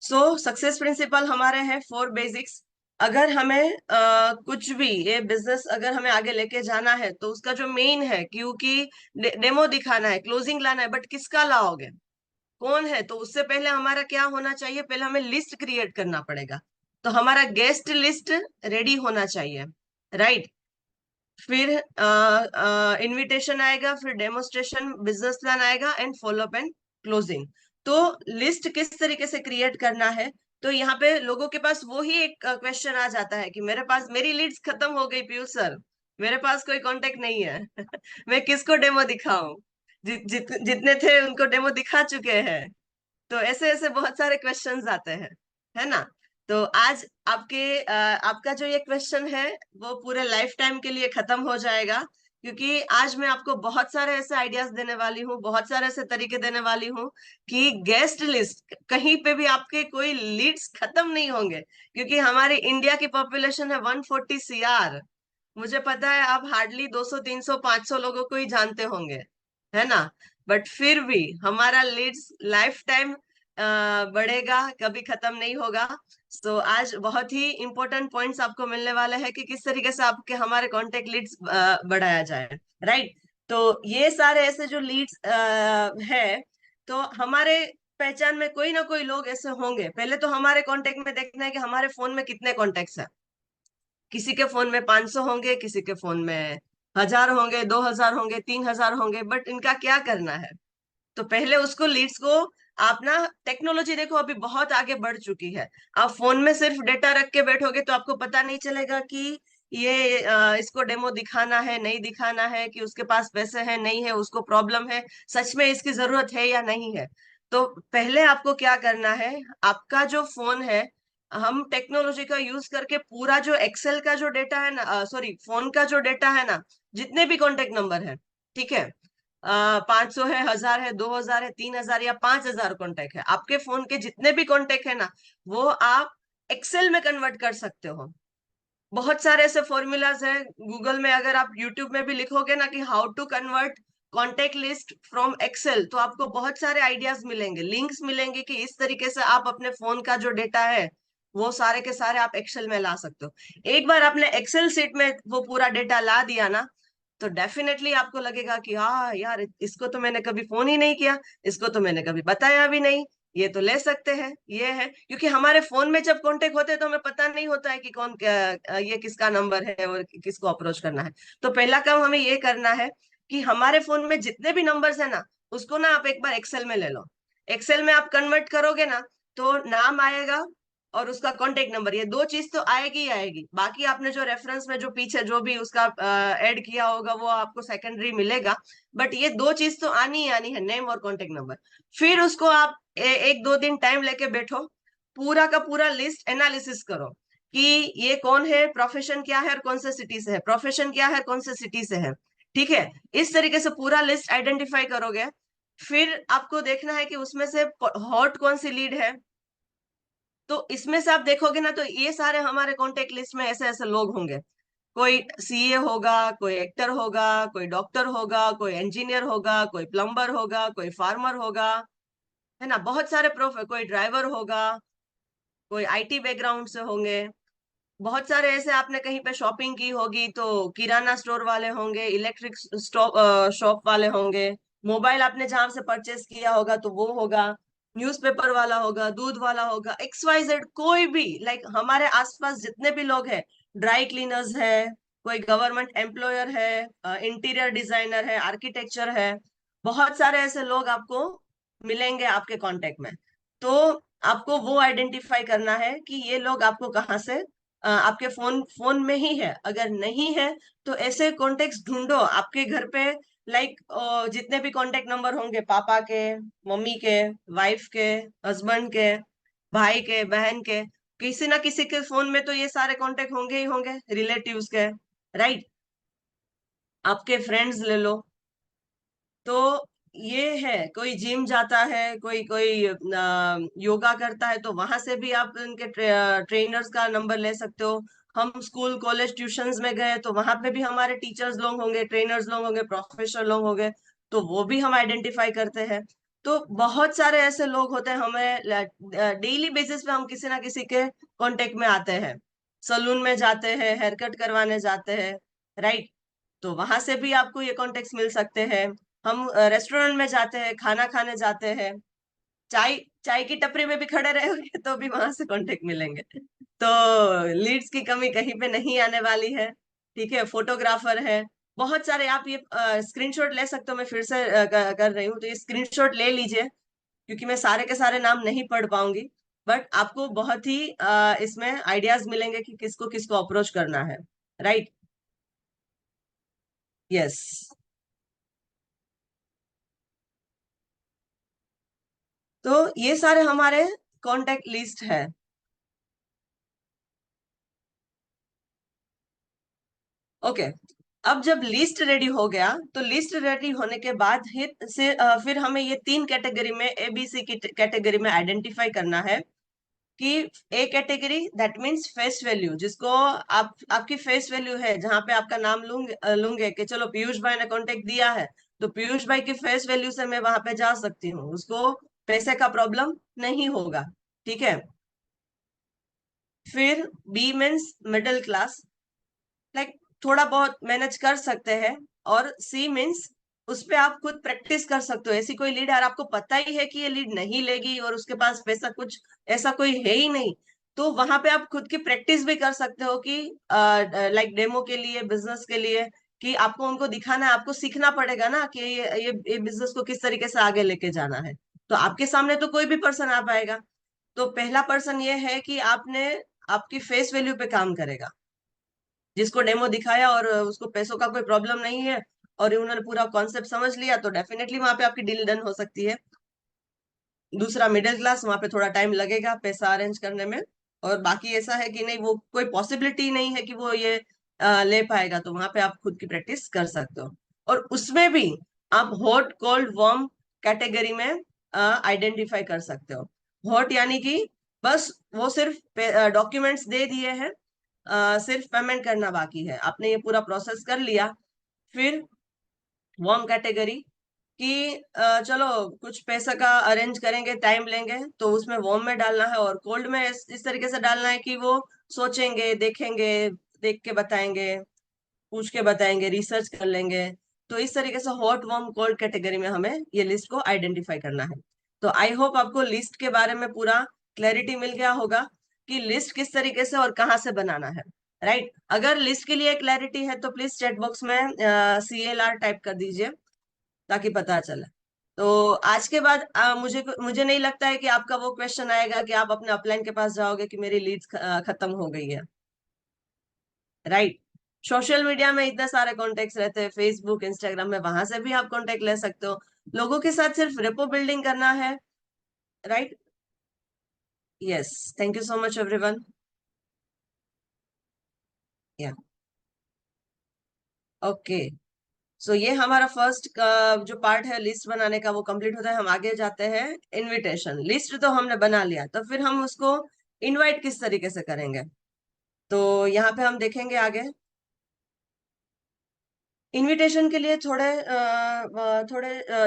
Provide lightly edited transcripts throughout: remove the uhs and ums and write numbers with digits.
सो success principal हमारे हैं 4 basics. अगर हमें कुछ भी ये बिजनेस अगर हमें आगे लेके जाना है तो उसका जो मेन है, क्योंकि डेमो दिखाना है, क्लोजिंग लाना है, बट किसका लाओगे, कौन है, तो उससे पहले हमारा क्या होना चाहिए, पहले हमें लिस्ट क्रिएट करना पड़ेगा। तो हमारा गेस्ट लिस्ट रेडी होना चाहिए, राइट। फिर इनविटेशन आएगा, फिर डेमोस्ट्रेशन, बिजनेस प्लान आएगा, एंड फॉलोअप एंड क्लोजिंग। तो लिस्ट किस तरीके से क्रिएट करना है, तो यहाँ पे लोगों के पास वो ही एक क्वेश्चन आ जाता है कि मेरे पास मेरी लीड्स खत्म हो गई पीयूष सर, मेरे पास कोई कांटेक्ट नहीं है। मैं किसको डेमो दिखाऊं, जितने थे उनको डेमो दिखा चुके हैं। तो ऐसे ऐसे बहुत सारे क्वेश्चंस आते हैं, है ना। तो आज आपका जो ये क्वेश्चन है वो पूरे लाइफ टाइम के लिए खत्म हो जाएगा, क्योंकि आज मैं आपको बहुत सारे ऐसे आइडियाज देने वाली हूँ, बहुत सारे ऐसे तरीके देने वाली हूँ कि गेस्ट लिस्ट कहीं पे भी आपके कोई लीड्स खत्म नहीं होंगे। क्योंकि हमारी इंडिया की पॉपुलेशन है 140 CR। मुझे पता है आप हार्डली 200 300 500 लोगों को ही जानते होंगे, है ना। बट फिर भी हमारा लीड्स लाइफ टाइम बढ़ेगा, कभी खत्म नहीं होगा। सो आज बहुत ही इंपॉर्टेंट पॉइंट्स आपको मिलने वाले हैं कि किस तरीके से आपके हमारे कांटेक्ट लीड्स बढ़ाया जाए, राइट। तो ये सारे ऐसे जो लीड्स है, तो हमारे पहचान में कोई ना कोई लोग ऐसे होंगे। पहले तो हमारे कांटेक्ट में देखना है कि हमारे फोन में कितने कॉन्टेक्ट्स हैं। किसी के फोन में 500 होंगे, किसी के फोन में 1000 होंगे, 2000 होंगे, 3000 होंगे, बट इनका क्या करना है। तो पहले उसको लीड्स को आप ना, टेक्नोलॉजी देखो अभी बहुत आगे बढ़ चुकी है। आप फोन में सिर्फ डेटा रख के बैठोगे तो आपको पता नहीं चलेगा कि ये इसको डेमो दिखाना है नहीं दिखाना है, कि उसके पास पैसे हैं नहीं है, उसको प्रॉब्लम है, सच में इसकी जरूरत है या नहीं है। तो पहले आपको क्या करना है, आपका जो फोन है, हम टेक्नोलॉजी का यूज करके पूरा जो एक्सेल का जो डेटा है ना, सॉरी फोन का जो डेटा है ना, जितने भी कॉन्टेक्ट नंबर है, ठीक है, 500 है, 1000 है, 2000 है, 3000 या 5000 कॉन्टेक्ट है, आपके फोन के जितने भी कॉन्टेक्ट है ना, वो आप एक्सेल में कन्वर्ट कर सकते हो। बहुत सारे ऐसे फॉर्मूलाज हैं, गूगल में अगर आप यूट्यूब में भी लिखोगे ना कि how to convert contact list from Excel, तो आपको बहुत सारे आइडियाज मिलेंगे, लिंक्स मिलेंगे कि इस तरीके से आप अपने फोन का जो डेटा है वो सारे के सारे आप एक्सेल में ला सकते हो। एक बार आपने एक्सेल सीट में वो पूरा डेटा ला दिया ना, तो डेफिनेटली आपको लगेगा कि हाँ यार, इसको तो मैंने कभी फोन ही नहीं किया, इसको तो मैंने कभी बताया भी नहीं, ये तो ले सकते हैं, ये है। क्योंकि हमारे फोन में जब कांटेक्ट होते हैं तो हमें पता नहीं होता है कि ये किसका नंबर है और किसको अप्रोच करना है। तो पहला काम हमें ये करना है कि हमारे फोन में जितने भी नंबर्स है ना, उसको ना आप एक बार एक्सेल में ले लो। एक्सेल में आप कन्वर्ट करोगे ना, तो नाम आएगा और उसका कॉन्टेक्ट नंबर, ये दो चीज तो आएगी ही आएगी। बाकी आपने जो रेफरेंस में जो पीछे जो भी उसका ऐड किया होगा वो आपको सेकेंडरी मिलेगा। बट ये दो चीज तो आनी ही आनी है, नेम और कॉन्टेक्ट नंबर। फिर उसको आप एक दो दिन टाइम लेके बैठो, पूरा का पूरा लिस्ट एनालिसिस करो कि ये कौन है, प्रोफेशन क्या है और कौन से सिटी से है, प्रोफेशन क्या है कौन से सिटी से है। ठीक है, इस तरीके से पूरा लिस्ट आइडेंटिफाई करोगे। फिर आपको देखना है कि उसमें से हॉट कौन सी लीड है। तो इसमें से आप देखोगे ना, तो ये सारे हमारे कॉन्टेक्ट लिस्ट में ऐसे ऐसे लोग होंगे। कोई सीए होगा, कोई एक्टर होगा, कोई डॉक्टर होगा, कोई इंजीनियर होगा, कोई प्लम्बर होगा, कोई फार्मर होगा, है ना, बहुत सारे कोई ड्राइवर होगा, कोई आईटी बैकग्राउंड से होंगे। बहुत सारे ऐसे, आपने कहीं पे शॉपिंग की होगी तो किराना स्टोर वाले होंगे, इलेक्ट्रिक शॉप वाले होंगे, मोबाइल आपने जहां से परचेस किया होगा तो वो होगा, न्यूज़पेपर वाला होगा, दूध वाला होगा, XYZ कोई भी, लाइक हमारे आसपास जितने भी लोग हैं, ड्राई क्लीनर्स है, कोई गवर्नमेंट एम्प्लॉयर है, इंटीरियर डिजाइनर है, आर्किटेक्चर है, बहुत सारे ऐसे लोग आपको मिलेंगे आपके कांटेक्ट में। तो आपको वो आइडेंटिफाई करना है कि ये लोग आपको कहाँ से, आपके फोन फोन में ही है। अगर नहीं है तो ऐसे कॉन्टेक्ट ढूंढो आपके घर पे, लाइक जितने भी कॉन्टेक्ट नंबर होंगे, पापा के, मम्मी के, वाइफ के, हस्बैंड के, भाई के, बहन के, किसी ना किसी के फोन में तो ये सारे कॉन्टेक्ट होंगे ही होंगे, रिलेटिव्स के, राइट। आपके फ्रेंड्स ले लो। तो ये है, कोई जिम जाता है, कोई कोई योगा करता है, तो वहां से भी आप उनके ट्रेनर्स का नंबर ले सकते हो। हम स्कूल कॉलेज ट्यूशंस में गए तो वहां पे भी हमारे टीचर्स लोग होंगे, ट्रेनर्स लोग होंगे, प्रोफेसर लोग होंगे, तो वो भी हम आइडेंटिफाई करते हैं। तो बहुत सारे ऐसे लोग होते हैं, हमें डेली बेसिस पे हम किसी ना किसी के कांटेक्ट में आते हैं। सलून में जाते हैं, हेयर कट करवाने जाते हैं, राइट? तो वहां से भी आपको ये कॉन्टेक्ट मिल सकते हैं। हम रेस्टोरेंट में जाते हैं, खाना खाने जाते हैं, चाय चाय की टपरी में भी खड़े रहेंगे तो भी वहां से कांटेक्ट मिलेंगे। तो लीड्स की कमी कहीं पे नहीं आने वाली है। ठीक है, फोटोग्राफर है, बहुत सारे। आप ये स्क्रीनशॉट ले सकते हो, मैं फिर से कर रही हूँ, तो ये स्क्रीनशॉट ले लीजिए, क्योंकि मैं सारे के सारे नाम नहीं पढ़ पाऊंगी। बट आपको बहुत ही इसमें आइडियाज मिलेंगे कि किसको किसको अप्रोच करना है, राइट? यस। तो ये सारे हमारे कॉन्टेक्ट लिस्ट है। ओके। अब जब लिस्ट रेडी हो गया, तो लिस्ट रेडी होने के बाद फिर हमें ये तीन कैटेगरी में, एबीसी की कैटेगरी में आइडेंटिफाई करना है कि A category that means face value, जिसको आप आपकी फेस वैल्यू है, जहां पे आपका नाम लूंगे कि चलो पीयूष भाई ने कांटेक्ट दिया है, तो पीयूष भाई की फेस वैल्यू से मैं वहां पे जा सकती हूँ, उसको पैसे का प्रॉब्लम नहीं होगा। ठीक है। फिर B means middle class, like थोड़ा बहुत मैनेज कर सकते हैं। और सी मीन्स उस पे आप खुद प्रैक्टिस कर सकते हो। ऐसी कोई लीड है आपको पता ही है कि ये लीड नहीं लेगी और उसके पास पैसा कुछ ऐसा कोई है ही नहीं, तो वहां पे आप खुद की प्रैक्टिस भी कर सकते हो कि लाइक डेमो के लिए, बिजनेस के लिए, कि आपको उनको दिखाना है, आपको सीखना पड़ेगा ना कि ये बिजनेस को किस तरीके से आगे लेके जाना है। तो आपके सामने तो कोई भी पर्सन आ पाएगा। तो पहला पर्सन ये है कि आपने आपकी फेस वैल्यू पे काम करेगा, जिसको डेमो दिखाया और उसको पैसों का कोई प्रॉब्लम नहीं है और उन्होंने पूरा कॉन्सेप्ट समझ लिया, तो डेफिनेटली वहां पे आपकी डील डन हो सकती है। दूसरा मिडिल क्लास, वहां पे थोड़ा टाइम लगेगा पैसा अरेंज करने में, और बाकी ऐसा है कि नहीं, वो कोई पॉसिबिलिटी नहीं है कि वो ये ले पाएगा, तो वहां पे आप खुद की प्रैक्टिस कर सकते हो। और उसमें भी आप हॉट कोल्ड वार्म कैटेगरी में आइडेंटिफाई कर सकते हो। हॉट यानी कि बस वो सिर्फ डॉक्यूमेंट्स दे दिए हैं, सिर्फ पेमेंट करना बाकी है, आपने ये पूरा प्रोसेस कर लिया। फिर वार्म कैटेगरी कि चलो कुछ पैसा का अरेंज करेंगे, टाइम लेंगे, तो उसमें वार्म में डालना है। और कोल्ड में इस तरीके से डालना है कि वो सोचेंगे, देखेंगे, देख के बताएंगे, पूछ के बताएंगे, रिसर्च कर लेंगे। तो इस तरीके से हॉट वार्म कोल्ड कैटेगरी में हमें ये लिस्ट को आइडेंटिफाई करना है। तो आई होप आपको लिस्ट के बारे में पूरा क्लैरिटी मिल गया होगा कि लिस्ट किस तरीके से और कहाँ से बनाना है, राइट? अगर लिस्ट के लिए क्लैरिटी है तो प्लीज चैट बॉक्स में CLR टाइप कर दीजिए, ताकि पता चले। तो आज के बाद मुझे मुझे नहीं लगता है कि आपका वो क्वेश्चन आएगा कि आप अपने अपलाइन के पास जाओगे कि मेरी लीड्स खत्म हो गई है, राइट? सोशल मीडिया में इतने सारे कॉन्टेक्ट रहते हैं, फेसबुक, इंस्टाग्राम में, वहां से भी आप कॉन्टेक्ट ले सकते हो। लोगों के साथ सिर्फ रेपो बिल्डिंग करना है, right? Yes. Thank you so much everyone. या ओके। सो ये हमारा फर्स्ट का जो पार्ट है लिस्ट बनाने का, वो कंप्लीट होता है। हम आगे जाते हैं। इनविटेशन लिस्ट तो हमने बना लिया, तो फिर हम उसको इनवाइट किस तरीके से करेंगे, तो यहाँ पे हम देखेंगे आगे। इनविटेशन के लिए थोड़े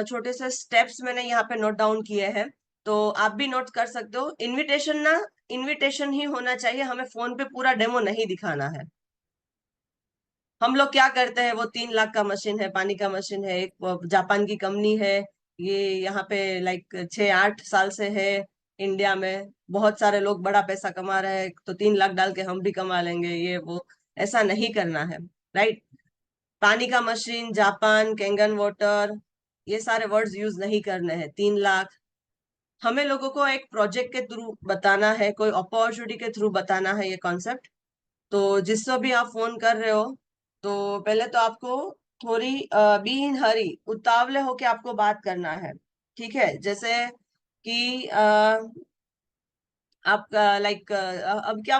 छोटे से स्टेप्स मैंने यहाँ पे नोट डाउन किए हैं, तो आप भी नोट कर सकते हो। इनविटेशन ना इनविटेशन ही होना चाहिए, हमें फोन पे पूरा डेमो नहीं दिखाना है। हम लोग क्या करते हैं, वो 3 लाख का मशीन है, पानी का मशीन है, एक वो जापान की कंपनी है, ये यहाँ पे लाइक 6-8 साल से है इंडिया में, बहुत सारे लोग बड़ा पैसा कमा रहे हैं, तो 3 लाख डाल के हम भी कमा लेंगे, ये वो ऐसा नहीं करना है, राइट? पानी का मशीन, जापान, कैंगन वाटर, ये सारे वर्ड्स यूज नहीं करने हैं। 3 लाख हमें लोगों को एक प्रोजेक्ट के थ्रू बताना है, कोई अपॉर्चुनिटी के थ्रू बताना है ये कॉन्सेप्ट। तो जिससे भी आप फोन कर रहे हो, तो पहले तो आपको थोड़ी बी इन हरी, उतावले होके आपको बात करना है। ठीक है, जैसे कि आप लाइक अब क्या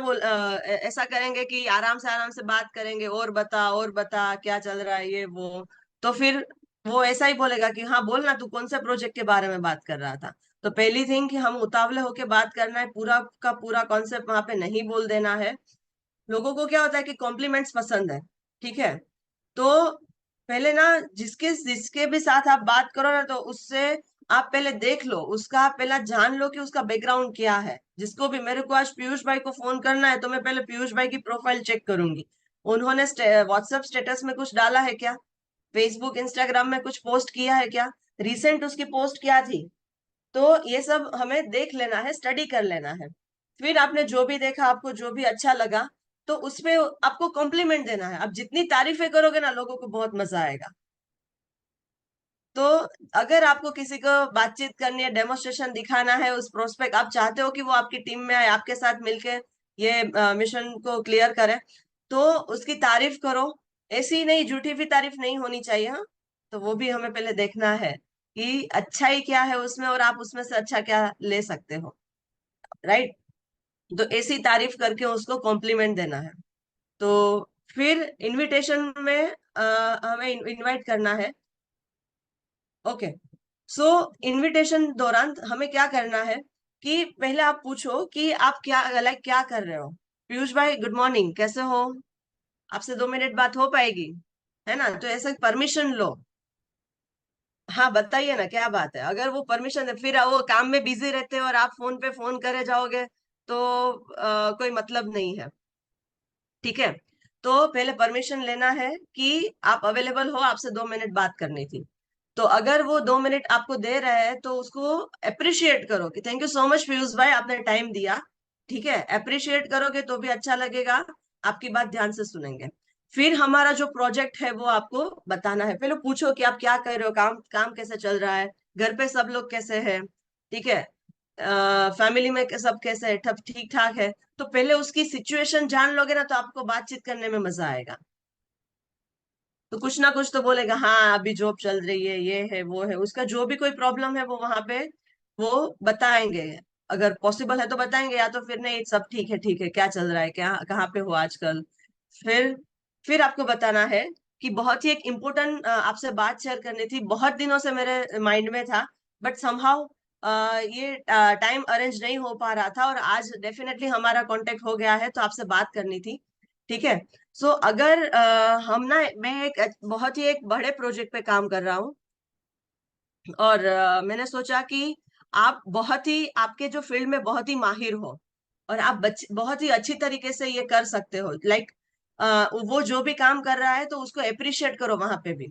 ऐसा करेंगे कि आराम से बात करेंगे, और बता क्या चल रहा है, ये वो। तो फिर वो ऐसा ही बोलेगा कि हाँ बोलना, तू कौन से प्रोजेक्ट के बारे में बात कर रहा था। तो पहली थिंग कि हम उतावले होके बात करना है, पूरा का पूरा कॉन्सेप्ट वहां पे नहीं बोल देना है। लोगों को क्या होता है कि कॉम्प्लीमेंट्स पसंद है, ठीक है? तो पहले ना जिसके जिसके भी साथ आप बात करो ना, तो उससे आप पहले देख लो उसका, आप पहला जान लो कि उसका बैकग्राउंड क्या है। जिसको भी मेरे को आज पीयूष भाई को फोन करना है तो मैं पहले पीयूष भाई की प्रोफाइल चेक करूंगी, उन्होंने व्हाट्सएप स्टेटस में कुछ डाला है क्या, फेसबुक इंस्टाग्राम में कुछ पोस्ट किया है क्या, रिसेंट उसकी पोस्ट क्या थी। तो ये सब हमें देख लेना है, स्टडी कर लेना है। फिर आपने जो भी देखा, आपको जो भी अच्छा लगा, तो उसपे आपको कॉम्प्लीमेंट देना है। आप जितनी तारीफें करोगे ना, लोगों को बहुत मजा आएगा। तो अगर आपको किसी को बातचीत करनी है, डेमोस्ट्रेशन दिखाना है, उस प्रोस्पेक्ट आप चाहते हो कि वो आपकी टीम में आए, आपके साथ मिलके ये मिशन को क्लियर करे, तो उसकी तारीफ करो। ऐसी नहीं, झूठी भी तारीफ नहीं होनी चाहिए, हाँ। तो वो भी हमें पहले देखना है कि अच्छाई क्या है उसमें और आप उसमें से अच्छा क्या ले सकते हो, राइट। तो ऐसी तारीफ करके उसको कॉम्प्लीमेंट देना है। तो फिर इनविटेशन में हमें इनवाइट करना है। ओके। सो इनविटेशन दौरान हमें क्या करना है कि पहले आप पूछो कि आप क्या, लाइक क्या कर रहे हो। पीयूष भाई गुड मॉर्निंग, कैसे हो, आपसे 2 मिनट बात हो पाएगी, है ना। तो ऐसे परमिशन लो। हाँ बताइए ना, क्या बात है। अगर वो परमिशन है, फिर वो काम में बिजी रहते हो और आप फोन पे फोन करे जाओगे, तो कोई मतलब नहीं है। ठीक है। तो पहले परमिशन लेना है कि आप अवेलेबल हो, आपसे 2 मिनट बात करनी थी। तो अगर वो 2 मिनट आपको दे रहे हैं तो उसको अप्रिशिएट करो कि thank you so much Piyush भाई, आपने टाइम दिया। ठीक है, अप्रिशिएट करोगे तो भी अच्छा लगेगा, आपकी बात ध्यान से सुनेंगे। फिर हमारा जो प्रोजेक्ट है वो आपको बताना है। पहले पूछो कि आप क्या कर रहे हो, काम काम कैसे चल रहा है, घर पे सब लोग कैसे हैं, ठीक है, फैमिली में सब कैसे है, सब ठीक ठाक है। तो पहले उसकी सिचुएशन जान लोगे ना, तो आपको बातचीत करने में मजा आएगा। तो कुछ ना कुछ तो बोलेगा, हाँ अभी जॉब चल रही है, ये है वो है, उसका जो भी कोई प्रॉब्लम है वो वहां पे वो बताएंगे। अगर पॉसिबल है तो बताएंगे, या तो फिर नहीं, सब ठीक है, ठीक है, क्या चल रहा है, क्या कहाँ पे हो आजकल। फिर फिर आपको बताना है कि बहुत ही एक इम्पोर्टेंट आपसे बात शेयर करनी थी, बहुत दिनों से मेरे माइंड में था, बट समहाउ ये टाइम अरेंज नहीं हो पा रहा था, और आज डेफिनेटली हमारा कांटेक्ट हो गया है, तो आपसे बात करनी थी। ठीक है। सो अगर हम ना, मैं एक बहुत ही एक बड़े प्रोजेक्ट पे काम कर रहा हूँ, और मैंने सोचा कि आप बहुत ही, आपके जो फील्ड में बहुत ही माहिर हो, और आप बहुत ही अच्छी तरीके से ये कर सकते हो, लाइक वो जो भी काम कर रहा है तो उसको अप्रिशिएट करो वहां पे भी।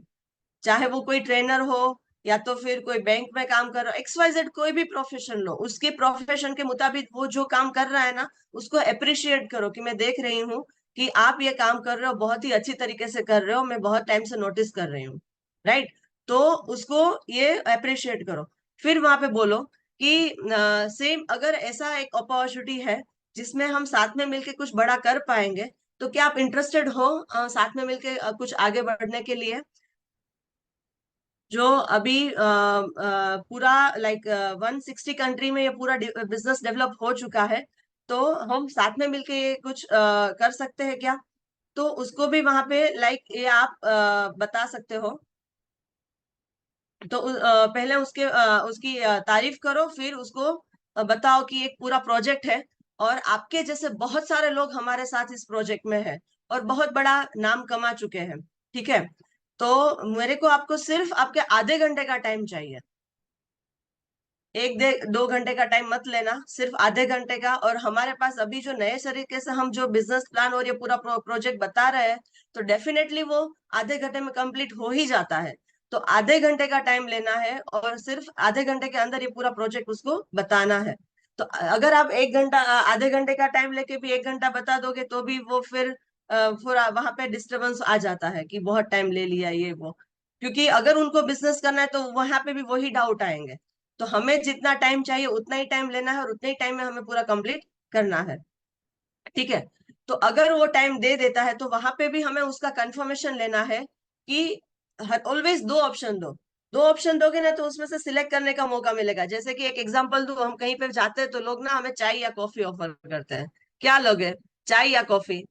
चाहे वो कोई ट्रेनर हो, या तो फिर कोई बैंक में काम कर रहा हो, XYZ कोई भी प्रोफेशन लो, उसके प्रोफेशन के मुताबिक वो जो काम कर रहा है ना, उसको अप्रिशिएट करो कि मैं देख रही हूँ कि आप ये काम कर रहे हो, बहुत ही अच्छी तरीके से कर रहे हो, मैं बहुत टाइम से नोटिस कर रही हूँ, राइट। तो उसको ये अप्रिशिएट करो। फिर वहां पे बोलो कि सेम अगर ऐसा एक अपॉर्चुनिटी है जिसमें हम साथ में मिलके कुछ बड़ा कर पाएंगे, तो क्या आप इंटरेस्टेड हो साथ में मिलके कुछ आगे बढ़ने के लिए। जो अभी पूरा लाइक 160 कंट्री में ये पूरा बिजनेस डेवलप हो चुका है, तो हम साथ में मिलके ये कुछ कर सकते हैं क्या। तो उसको भी वहां पे लाइक ये आप बता सकते हो। तो पहले उसकी तारीफ करो, फिर उसको बताओ कि एक पूरा प्रोजेक्ट है, और आपके जैसे बहुत सारे लोग हमारे साथ इस प्रोजेक्ट में है, और बहुत बड़ा नाम कमा चुके हैं। ठीक है। तो मेरे को आपको सिर्फ आपके आधे घंटे का टाइम चाहिए। 1 2 घंटे का टाइम मत लेना, सिर्फ आधे घंटे का। और हमारे पास अभी जो नए तरीके से हम जो बिजनेस प्लान और ये पूरा प्रोजेक्ट बता रहे हैं, तो डेफिनेटली वो आधे घंटे में कंप्लीट हो ही जाता है। तो आधे घंटे का टाइम लेना है, और सिर्फ आधे घंटे के अंदर ये पूरा प्रोजेक्ट उसको बताना है। तो अगर आप 1 घंटा, आधे घंटे का टाइम लेके भी 1 घंटा बता दोगे, तो भी वो फिर वहां पे डिस्टरबेंस आ जाता है कि बहुत टाइम ले लिया ये वो। क्योंकि अगर उनको बिजनेस करना है तो वहां पे भी वही डाउट आएंगे। तो हमें जितना टाइम चाहिए उतना ही टाइम लेना है, और उतने ही टाइम में हमें पूरा कंप्लीट करना है। ठीक है। तो अगर वो टाइम दे देता है, तो वहां पे भी हमें उसका कंफर्मेशन लेना है कि ऑलवेज दो ऑप्शन दो। दो ऑप्शन दोगे ना, तो उसमें से सिलेक्ट करने का मौका मिलेगा। जैसे कि एक एग्जांपल दूं, हम कहीं पे जाते हैं तो लोग ना हमें चाय या कॉफी ऑफर करते हैं, क्या लोगे, चाय या कॉफी।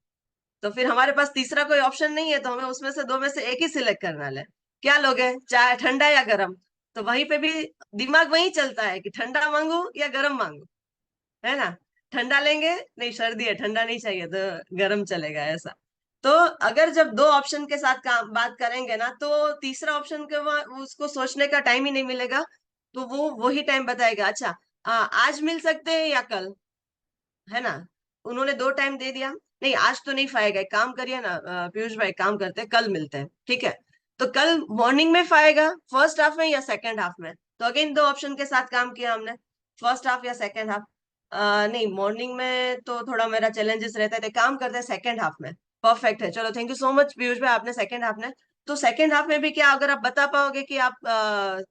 तो फिर हमारे पास तीसरा कोई ऑप्शन नहीं है, तो हमें उसमें से दो में से एक ही सिलेक्ट करना है। क्या लोगे, चाय ठंडा या गर्म। तो वहीं पे भी दिमाग वही चलता है कि ठंडा मांगू या गर्म मांगू, है ना। ठंडा लेंगे, नहीं सर्दी है, ठंडा नहीं चाहिए, तो गर्म चलेगा, ऐसा। तो अगर जब दो ऑप्शन के साथ काम बात करेंगे ना, तो तीसरा ऑप्शन के उसको सोचने का टाइम ही नहीं मिलेगा। तो वो वही टाइम बताएगा, अच्छा आज मिल सकते हैं या कल, है ना। उन्होंने दो टाइम दे दिया, नहीं आज तो नहीं फाएगा, एक काम करिए ना पीयूष भाई, काम करते हैं कल मिलते हैं, ठीक है। तो कल मॉर्निंग में फाएगा, फर्स्ट हाफ में या सेकंड हाफ में, तो अगेन दो ऑप्शन के साथ काम किया हमने, फर्स्ट हाफ या सेकंड हाफ। नहीं मॉर्निंग में तो थोड़ा मेरा चैलेंजेस रहता है, तो काम करते हैं सेकंड हाफ में। परफेक्ट है, चलो thank you so much Piyush भाई, आपने सेकंड हाफ में। तो सेकंड हाफ में भी क्या, अगर आप बता पाओगे कि आप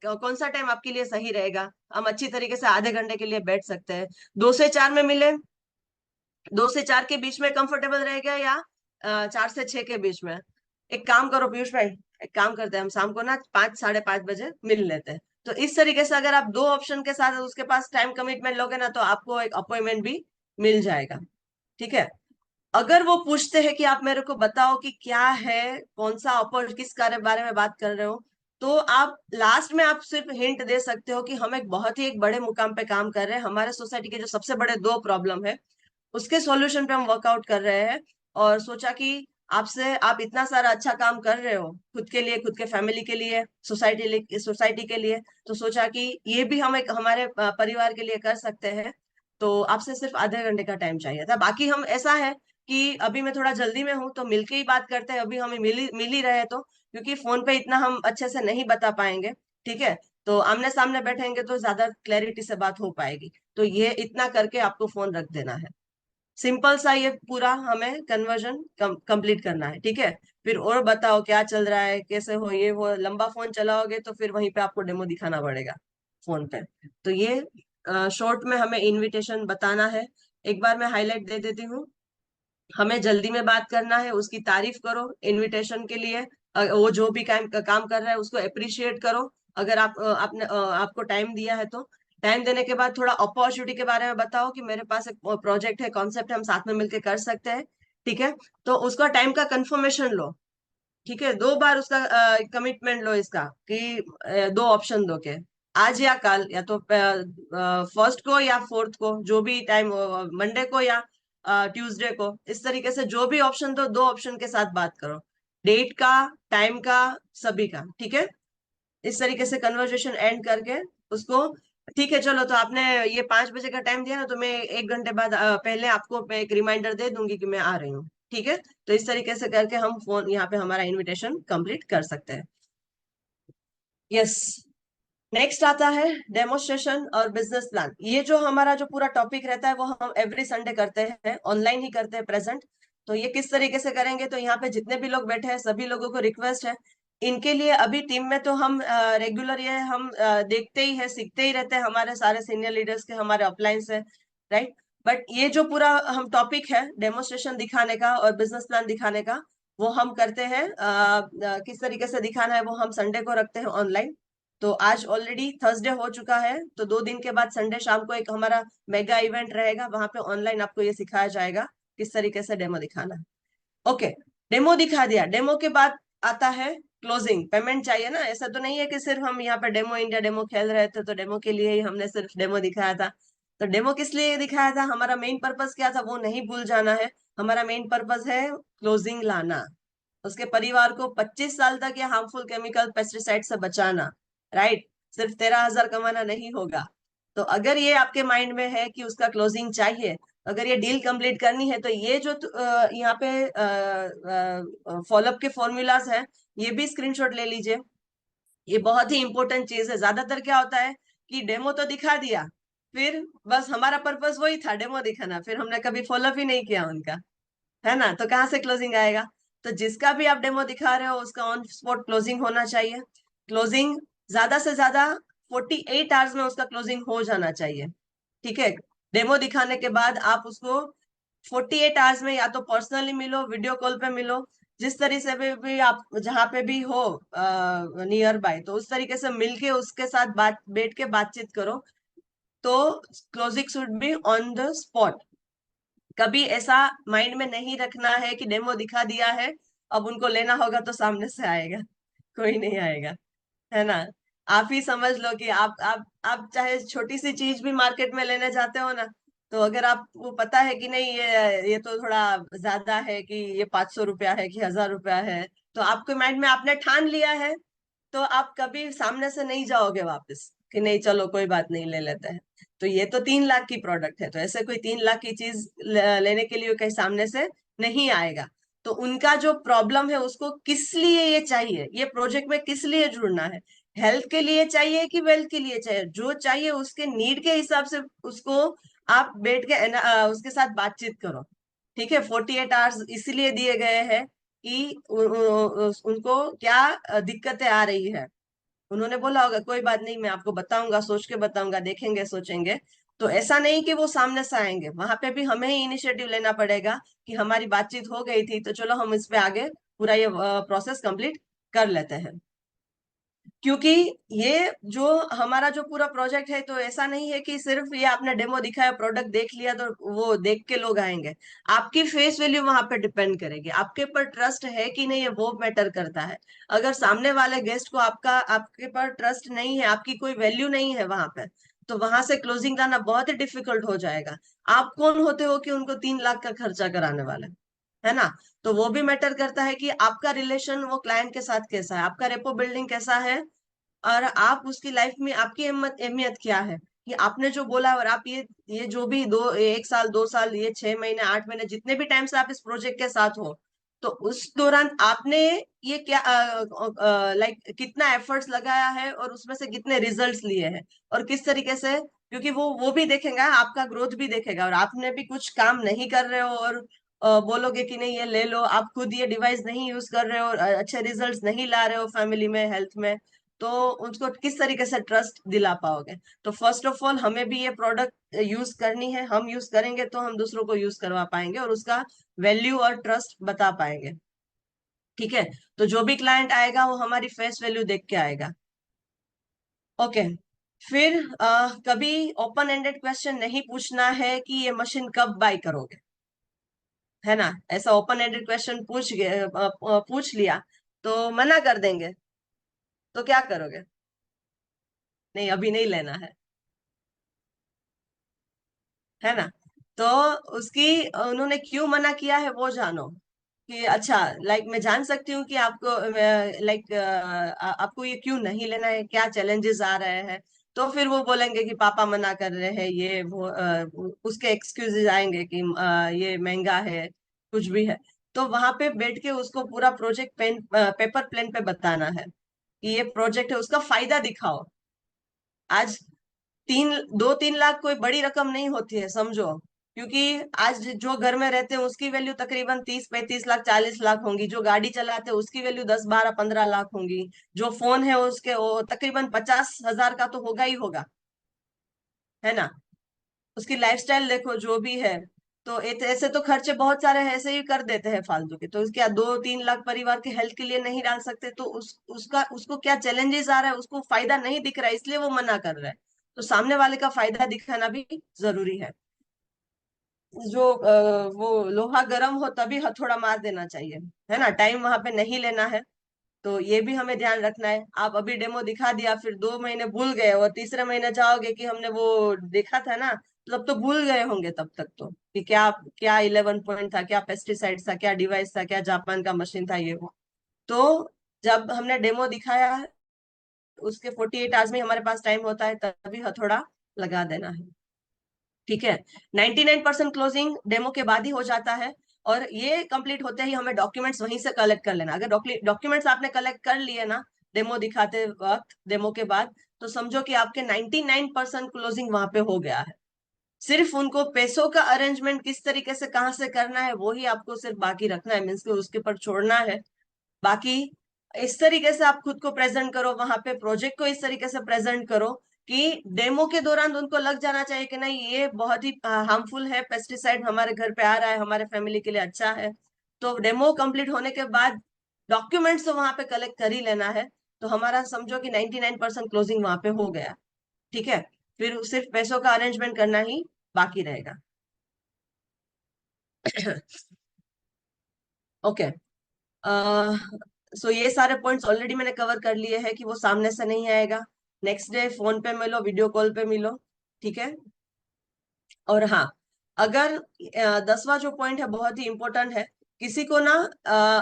कौन सा टाइम आपके लिए सही रहेगा, हम अच्छी तरीके से आधे घंटे के लिए बैठ सकते हैं। 2 से 4 में मिले, 2 से 4 के बीच में कंफर्टेबल रहेगा, या 4 से 6 के बीच में। एक काम करो पीयूष भाई, एक काम करते हैं हम शाम को ना 5, 5:30 बजे मिल लेते हैं। तो इस तरीके से अगर आप दो ऑप्शन के साथ उसके पास टाइम कमिटमेंट लोगे ना, तो आपको एक अपॉइंटमेंट भी मिल जाएगा, ठीक है। अगर वो पूछते हैं कि आप मेरे को बताओ कि क्या है, कौन सा ऑफर, किस कार्य बारे में बात कर रहे हो, तो आप लास्ट में आप सिर्फ हिंट दे सकते हो कि हम एक बहुत ही एक बड़े मुकाम पे काम कर रहे हैं, हमारे सोसाइटी के जो सबसे बड़े दो प्रॉब्लम है उसके सॉल्यूशन पे हम वर्कआउट कर रहे हैं। और सोचा कि आपसे, आप इतना सारा अच्छा काम कर रहे हो खुद के लिए, खुद के फैमिली के लिए, सोसाइटी के लिए, तो सोचा कि ये भी हम एक हमारे परिवार के लिए कर सकते हैं। तो आपसे सिर्फ आधे घंटे का टाइम चाहिए था, बाकी हम ऐसा है कि अभी मैं थोड़ा जल्दी में हूँ, तो मिलके ही बात करते हैं, अभी हमें मिल ही रहे, तो क्योंकि फोन पे इतना हम अच्छे से नहीं बता पाएंगे, ठीक है। तो आमने सामने बैठेंगे तो ज्यादा क्लैरिटी से बात हो पाएगी। तो ये इतना करके आपको फोन रख देना है, सिंपल सा ये पूरा हमें कन्वर्जन कंप्लीट करना है, ठीक है। फिर और बताओ क्या चल रहा है, कैसे हो, ये वो लंबा फोन चलाओगे तो फिर वहीं पे आपको डेमो दिखाना पड़ेगा फोन पे। तो ये शॉर्ट में हमें इनविटेशन बताना है। एक बार मैं हाईलाइट दे देती हूँ, हमें जल्दी में बात करना है, उसकी तारीफ करो इनविटेशन के लिए, वो जो भी काम काम कर रहा है उसको अप्रिशिएट करो। अगर आपने आपको टाइम दिया है तो टाइम देने के बाद थोड़ा अपॉर्चुनिटी के बारे में बताओ कि मेरे पास एक प्रोजेक्ट है, कॉन्सेप्ट है, हम साथ में मिलकर कर सकते हैं, ठीक है। तो उसका टाइम का कंफर्मेशन लो, ठीक है, 2 बार उसका कमिटमेंट लो इसका कि दो ऑप्शन दो के, आज या कल, या तो फर्स्ट को या फोर्थ को, जो भी टाइम, मंडे को या ट्यूसडे को, इस तरीके से जो भी ऑप्शन दो, दो ऑप्शन के साथ बात करो, डेट का, टाइम का, सभी का, ठीक है। इस तरीके से कन्वर्सेशन एंड करके उसको, ठीक है चलो, तो आपने ये 5 बजे का टाइम दिया ना, तो मैं 1 घंटे बाद पहले आपको मैं एक रिमाइंडर दे दूंगी कि मैं आ रही हूँ, ठीक है। तो इस तरीके से करके हम फोन यहाँ पे हमारा इनविटेशन कंप्लीट कर सकते हैं। यस, नेक्स्ट आता है डेमोस्ट्रेशन और बिजनेस प्लान। ये जो हमारा जो पूरा टॉपिक रहता है वो हम एवरी संडे करते हैं, ऑनलाइन ही करते हैं प्रेजेंट। तो ये किस तरीके से करेंगे, तो यहाँ पे जितने भी लोग बैठे हैं सभी लोगों को रिक्वेस्ट है, इनके लिए अभी टीम में तो हम रेगुलर ये हम देखते ही है, सीखते ही रहते हैं, हमारे सारे सीनियर लीडर्स के हमारे अपलाइन से, राइट। बट ये जो पूरा हम टॉपिक है डेमोस्ट्रेशन दिखाने का और बिजनेस प्लान दिखाने का, वो हम करते हैं किस तरीके से दिखाना है वो हम संडे को रखते हैं ऑनलाइन। तो आज ऑलरेडी थर्सडे हो चुका है, तो 2 दिन के बाद संडे शाम को एक हमारा मेगा इवेंट रहेगा, वहां पे ऑनलाइन आपको ये सिखाया जाएगा किस तरीके से डेमो दिखाना है। ओके, डेमो दिखा दिया, डेमो के बाद आता है क्लोजिंग, पेमेंट चाहिए ना। ऐसा तो नहीं है कि सिर्फ हम यहाँ पे डेमो इंडिया डेमो खेल रहे थे तो डेमो के लिए ही हमने सिर्फ डेमो दिखाया था। तो डेमो किस लिए दिखाया था, हमारा मेन पर्पस क्या था वो नहीं भूल जाना है। हमारा मेन पर्पस है क्लोजिंग लाना, उसके परिवार को 25 साल तक या हार्मफुल केमिकल पेस्टिसाइड से बचाना, राइट। सिर्फ 13,000 कमाना नहीं होगा। तो अगर ये आपके माइंड में है कि उसका क्लोजिंग चाहिए, अगर ये डील कंप्लीट करनी है, तो ये जो यहाँ पे फॉलोअप के फॉर्मूलाज है, ये भी स्क्रीनशॉट ले लीजिए। ये बहुत ही इंपॉर्टेंट चीज है। ज्यादातर क्या होता है कि डेमो तो दिखा दिया, फिर बस हमारा पर्पस वही था डेमो दिखाना, फिर हमने कभी फॉलोअप ही नहीं किया उनका, है ना। तो कहाँ से क्लोजिंग आएगा। तो जिसका भी आप डेमो दिखा रहे हो उसका ऑन स्पॉट क्लोजिंग होना चाहिए। क्लोजिंग ज्यादा से ज्यादा 48 आवर्स में उसका क्लोजिंग हो जाना चाहिए, ठीक है। डेमो दिखाने के बाद आप उसको 48 आवर्स में या तो पर्सनली मिलो, वीडियो कॉल पे मिलो, जिस तरीके से भी आप जहाँ पे भी हो नियर बाय, तो उस तरीके से मिलके उसके साथ बात बैठ के बातचीत करो। तो closing should be on the spot. कभी ऐसा माइंड में नहीं रखना है कि डेमो दिखा दिया है, अब उनको लेना होगा तो सामने से आएगा, कोई नहीं आएगा, है ना। आप ही समझ लो कि आप चाहे छोटी सी चीज भी मार्केट में लेने जाते हो ना, तो अगर आपको पता है कि नहीं ये तो थोड़ा ज्यादा है, कि ये 500 रुपया है कि 1,000 रुपया है, तो आपके माइंड में आपने ठान लिया है, तो आप कभी सामने से नहीं जाओगे वापस, कि नहीं चलो कोई बात नहीं ले लेते हैं। तो ये तो 3 लाख की प्रोडक्ट है, तो ऐसे कोई 3 लाख की चीज लेने के लिए कहीं सामने से नहीं आएगा। तो उनका जो प्रॉब्लम है उसको किस लिए ये चाहिए, ये प्रोजेक्ट में किस लिए जुड़ना है, हेल्थ के लिए चाहिए कि वेल्थ के लिए चाहिए, जो चाहिए उसके नीड के हिसाब से उसको आप बैठ के उसके साथ बातचीत करो। ठीक है, 48 आवर्स इसीलिए दिए गए हैं कि उनको क्या दिक्कतें आ रही है। उन्होंने बोला होगा कोई बात नहीं, मैं आपको बताऊंगा, सोच के बताऊंगा, देखेंगे सोचेंगे। तो ऐसा नहीं कि वो सामने से आएंगे, वहां पे भी हमें ही इनिशिएटिव लेना पड़ेगा कि हमारी बातचीत हो गई थी तो चलो हम इस पे आगे पूरा ये प्रोसेस कंप्लीट कर लेते हैं। क्योंकि ये जो हमारा जो पूरा प्रोजेक्ट है, तो ऐसा नहीं है कि सिर्फ ये आपने डेमो दिखाया, प्रोडक्ट देख लिया तो वो देख के लोग आएंगे। आपकी फेस वैल्यू वहां पे डिपेंड करेगी, आपके पर ट्रस्ट है कि नहीं है वो मैटर करता है। अगर सामने वाले गेस्ट को आपके पर ट्रस्ट नहीं है, आपकी कोई वैल्यू नहीं है वहां पे, तो वहां से क्लोजिंग करना बहुत ही डिफिकल्ट हो जाएगा। आप कौन होते हो कि उनको 3 लाख का खर्चा कराने वाले, है ना? तो वो भी मैटर करता है कि आपका रिलेशन वो क्लाइंट के साथ कैसा है, आपका रेपो बिल्डिंग कैसा है, और आप उसकी लाइफ में आपकी अहमियत क्या है, कि आपने जो बोला और आप ये जो भी 1 साल 2 साल, ये 6 महीने 8 महीने जितने भी टाइम से आप इस प्रोजेक्ट के साथ हो, तो उस दौरान आपने ये क्या लाइक कितना एफर्ट्स लगाया है और उसमें से कितने रिजल्ट्स लिए हैं, और किस तरीके से, क्योंकि वो भी देखेगा, आपका ग्रोथ भी देखेगा। और आपने भी कुछ काम नहीं कर रहे हो और बोलोगे कि नहीं ये ले लो, आप खुद ये डिवाइस नहीं यूज कर रहे हो और अच्छे रिजल्ट्स नहीं ला रहे हो फैमिली में, हेल्थ में, तो उसको किस तरीके से ट्रस्ट दिला पाओगे? तो फर्स्ट ऑफ ऑल हमें भी ये प्रोडक्ट यूज करनी है, हम यूज करेंगे तो हम दूसरों को यूज करवा पाएंगे और उसका वैल्यू और ट्रस्ट बता पाएंगे। ठीक है, तो जो भी क्लाइंट आएगा वो हमारी फेस वैल्यू देख के आएगा। ओके। फिर कभी ओपन एंडेड क्वेश्चन नहीं पूछना है कि ये मशीन कब बाय करोगे, है ना? ऐसा ओपन एंडेड क्वेश्चन पूछ लिया तो मना कर देंगे, तो क्या करोगे? नहीं अभी नहीं लेना है ना? तो उसकी उन्होंने क्यों मना किया है वो जानो। कि अच्छा, लाइक मैं जान सकती हूँ कि आपको लाइक आपको ये क्यों नहीं लेना है, क्या चैलेंजेस आ रहे हैं। तो फिर वो बोलेंगे कि पापा मना कर रहे हैं, ये वो उसके एक्सक्यूजेस आएंगे कि ये महंगा है, कुछ भी है। तो वहां पे बैठ के उसको पूरा प्रोजेक्ट पेपर प्लेन पे बताना है कि ये प्रोजेक्ट है, उसका फायदा दिखाओ। आज 2-3 लाख कोई बड़ी रकम नहीं होती है, समझो। क्योंकि आज जो घर में रहते हैं उसकी वैल्यू तकरीबन 30-35 लाख 40 लाख होंगी, जो गाड़ी चलाते हैं उसकी वैल्यू 10-12-15 लाख होंगी, जो फोन है उसके वो तकरीबन 50,000 का तो होगा ही होगा, है ना? उसकी लाइफस्टाइल देखो जो भी है। तो ऐसे तो खर्चे बहुत सारे ऐसे ही कर देते हैं फालतू के, तो उसके 2-3 लाख परिवार के हेल्थ के लिए नहीं डाल सकते, तो उसको क्या चैलेंजेस आ रहा है, उसको फायदा नहीं दिख रहा है, इसलिए वो मना कर रहा है। तो सामने वाले का फायदा दिखाना भी जरूरी है। जो वो लोहा गर्म हो तभी हथौड़ा मार देना चाहिए, है ना? टाइम वहां पे नहीं लेना है। तो ये भी हमें ध्यान रखना है। आप अभी डेमो दिखा दिया, फिर 2 महीने भूल गए और तीसरे महीने जाओगे कि हमने वो देखा था ना, तब तो भूल गए होंगे तब तक तो, कि क्या क्या 11 पॉइंट था, क्या पेस्टिसाइड था, क्या डिवाइस था, क्या जापान का मशीन था, ये वो। तो जब हमने डेमो दिखाया है, उसके 48 आवर्स में हमारे पास टाइम होता है, तभी हथौड़ा लगा देना है। ठीक है, 99% क्लोजिंग डेमो के बाद ही हो जाता है। और ये कंप्लीट होते ही हमें डॉक्यूमेंट्स वहीं से कलेक्ट कर लेना। अगर डॉक्यूमेंट्स आपने कलेक्ट कर लिए ना डेमो दिखाते वक्त, डेमो के बाद, तो समझो कि आपके 99% क्लोजिंग वहां पे हो गया है। सिर्फ उनको पैसों का अरेंजमेंट किस तरीके से कहाँ से करना है वो ही आपको सिर्फ बाकी रखना है, मीन्स कि उसके ऊपर छोड़ना है। बाकी इस तरीके से आप खुद को प्रेजेंट करो वहां पे, प्रोजेक्ट को इस तरीके से प्रेजेंट करो कि डेमो के दौरान उनको लग जाना चाहिए कि नहीं ये बहुत ही हार्मफुल है, पेस्टिसाइड हमारे घर पे आ रहा है, हमारे फैमिली के लिए अच्छा है। तो डेमो कंप्लीट होने के बाद डॉक्यूमेंट्स तो वहां पे कलेक्ट कर ही लेना है। तो हमारा समझो कि 99% क्लोजिंग वहां पे हो गया। ठीक है, फिर सिर्फ पैसों का अरेंजमेंट करना ही बाकी रहेगा। ओके। सो ये सारे पॉइंट्स ऑलरेडी मैंने कवर कर लिए हैं कि वो सामने से नहीं आएगा, नेक्स्ट डे फोन पे मिलो, वीडियो कॉल पे मिलो। ठीक है। और हाँ, अगर 10वां जो पॉइंट है बहुत ही इंपॉर्टेंट है, किसी को ना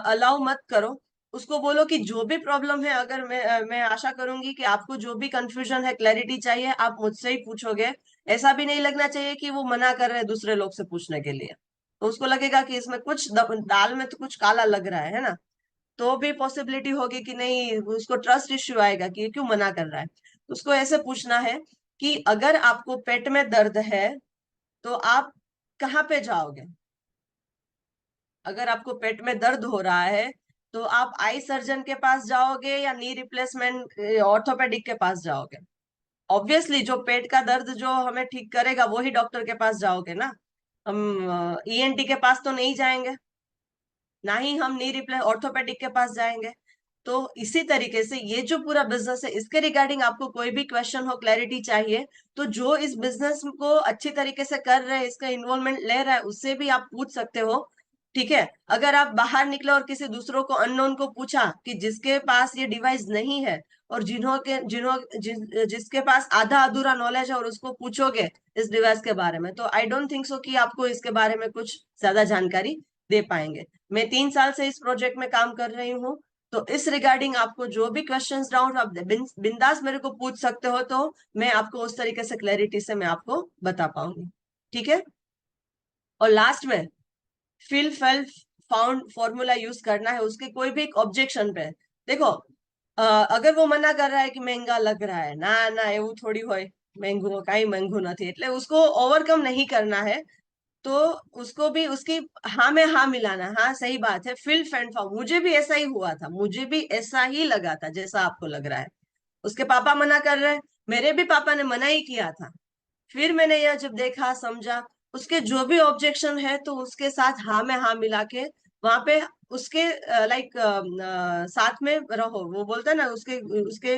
अलाउ मत करो उसको बोलो कि जो भी प्रॉब्लम है, अगर मैं आशा करूंगी कि आपको जो भी कंफ्यूजन है, क्लैरिटी चाहिए, आप मुझसे ही पूछोगे। ऐसा भी नहीं लगना चाहिए कि वो मना कर रहे हैं दूसरे लोग से पूछने के लिए, तो उसको लगेगा कि इसमें कुछ दाल में तो कुछ काला लग रहा है ना। तो भी पॉसिबिलिटी होगी कि नहीं, उसको ट्रस्ट इश्यू आएगा कि ये क्यों मना कर रहा है। तो उसको ऐसे पूछना है कि अगर आपको पेट में दर्द है तो आप कहाँ पे जाओगे। अगर आपको पेट में दर्द हो रहा है तो आप आई सर्जन के पास जाओगे या नी रिप्लेसमेंट ऑर्थोपेडिक के पास जाओगे। ऑब्वियसली जो पेट का दर्द जो हमें ठीक करेगा वही डॉक्टर के पास जाओगे ना। हम ईएनटी के पास तो नहीं जाएंगे, ना ही हम नी रिप्लेस ऑर्थोपेडिक के पास जाएंगे। तो इसी तरीके से ये जो पूरा बिजनेस है, इसके रिगार्डिंग आपको कोई भी क्वेश्चन हो, क्लैरिटी चाहिए, तो जो इस बिजनेस को अच्छी तरीके से कर रहे हैं, इसका इन्वॉल्वमेंट ले रहा है, उससे भी आप पूछ सकते हो। ठीक है। अगर आप बाहर निकले और किसी दूसरों को, अननोन को पूछा कि जिसके पास ये डिवाइस नहीं है और जिसके पास आधा अधूरा नॉलेज है, और उसको पूछोगे इस डिवाइस के बारे में, तो आई डोंट थिंक सो कि आपको इसके बारे में कुछ ज्यादा जानकारी दे पाएंगे। मैं 3 साल से इस प्रोजेक्ट में काम कर रही हूँ, तो इस रिगार्डिंग आपको जो भी क्वेश्चंस डाउट, आप बिंदास मेरे को पूछ सकते हो, तो मैं आपको उस तरीके से क्लैरिटी से मैं आपको बता पाऊंगी। ठीक है। और लास्ट में fill fail found formula use करना है उसके कोई भी एक ऑब्जेक्शन पे। देखो, अगर वो मना कर रहा है कि महंगा लग रहा है, ना ना એવું थोड़ी હોય, महंगो कई महंगो નથી, એટલે उसको ओवरकम नहीं करना है। तो उसको भी उसकी हाँ में हाँ मिलाना। हाँ सही बात है, फिल एंड फाउंड, मुझे भी ऐसा ही हुआ था, मुझे भी ऐसा ही लगा था जैसा आपको लग रहा है। उसके पापा मना कर रहे हैं, मेरे भी पापा ने मना ही किया था। फिर मैंने यह जब देखा समझा, उसके जो भी ऑब्जेक्शन है तो उसके साथ हाँ में हाँ मिला के वहां पे उसके लाइक साथ में रहो, वो बोलता है ना, उसके उसके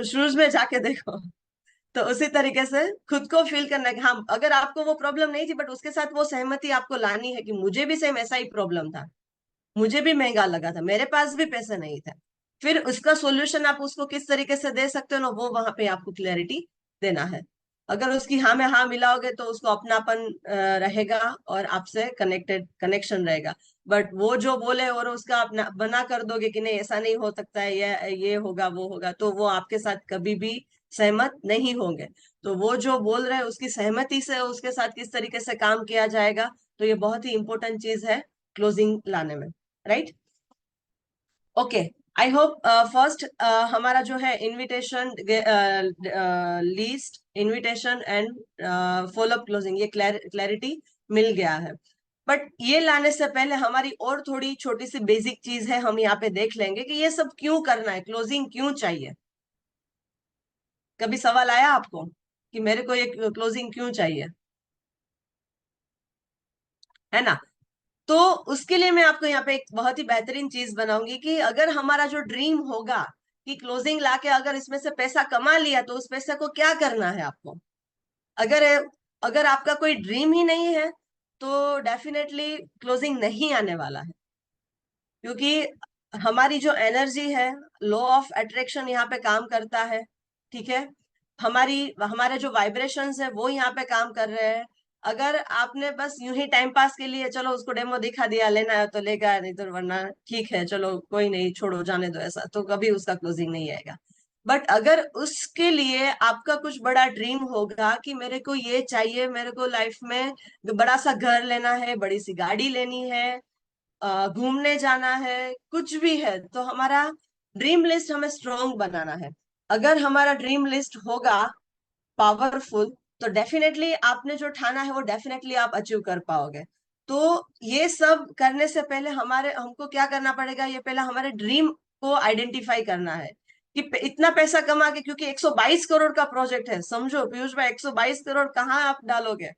शूज में जाके देखो। तो उसी तरीके से खुद को फील करना है कि हाँ, अगर आपको वो प्रॉब्लम नहीं थी बट उसके साथ वो सहमति आपको लानी है कि मुझे भी सेम ऐसा ही प्रॉब्लम था, मुझे भी महंगा लगा था, मेरे पास भी पैसे नहीं थे। फिर उसका सॉल्यूशन आप उसको किस तरीके से दे सकते हो ना, वो वहां पे आपको क्लैरिटी देना है। अगर उसकी हाँ में हाँ मिलाओगे तो उसको अपनापन रहेगा और आपसे कनेक्शन रहेगा। बट वो जो बोले और उसका अपना बना कर दोगे कि नहीं ऐसा नहीं हो सकता है, ये होगा वो होगा, तो वो आपके साथ कभी भी सहमत नहीं होंगे। तो वो जो बोल रहे हैं उसकी सहमति से उसके साथ किस तरीके से काम किया जाएगा, तो ये बहुत ही इंपॉर्टेंट चीज है क्लोजिंग लाने में। Right. Okay. I hope first हमारा जो है invitation list, invitation and follow up closing, ये क्लैरिटी मिल गया है। बट ये लाने से पहले हमारी और थोड़ी छोटी सी बेसिक चीज है, हम यहाँ पे देख लेंगे कि ये सब क्यों करना है, क्लोजिंग क्यों चाहिए। कभी सवाल आया आपको कि मेरे को ये क्लोजिंग क्यों चाहिए, है ना। तो उसके लिए मैं आपको यहाँ पे एक बहुत ही बेहतरीन चीज बनाऊंगी कि अगर हमारा जो ड्रीम होगा कि क्लोजिंग लाके अगर इसमें से पैसा कमा लिया, तो उस पैसे को क्या करना है आपको। अगर अगर आपका कोई ड्रीम ही नहीं है तो डेफिनेटली क्लोजिंग नहीं आने वाला है, क्योंकि हमारी जो एनर्जी है, लॉ ऑफ अट्रैक्शन यहाँ पे काम करता है। ठीक है। हमारे जो वाइब्रेशंस है वो यहाँ पे काम कर रहे हैं। अगर आपने बस यूं ही टाइम पास के लिए चलो उसको डेमो दिखा दिया, लेना है तो लेगा, नहीं तो वरना ठीक है, चलो कोई नहीं, छोड़ो जाने दो, ऐसा तो कभी उसका क्लोजिंग नहीं आएगा। बट अगर उसके लिए आपका कुछ बड़ा ड्रीम होगा कि मेरे को ये चाहिए, मेरे को लाइफ में बड़ा सा घर लेना है, बड़ी सी गाड़ी लेनी है, घूमने जाना है, कुछ भी है, तो हमारा ड्रीम लिस्ट हमें स्ट्रॉन्ग बनाना है। अगर हमारा ड्रीम लिस्ट होगा पावरफुल, तो डेफिनेटली आपने जो ठाना है वो डेफिनेटली आप अचीव कर पाओगे। तो ये सब करने से पहले हमारे हमको क्या करना पड़ेगा, ये पहले हमारे ड्रीम को आइडेंटिफाई करना है कि इतना पैसा कमा के, क्योंकि 122 करोड़ का प्रोजेक्ट है, समझो पीयूष भाई, 122 करोड़ कहाँ आप डालोगे,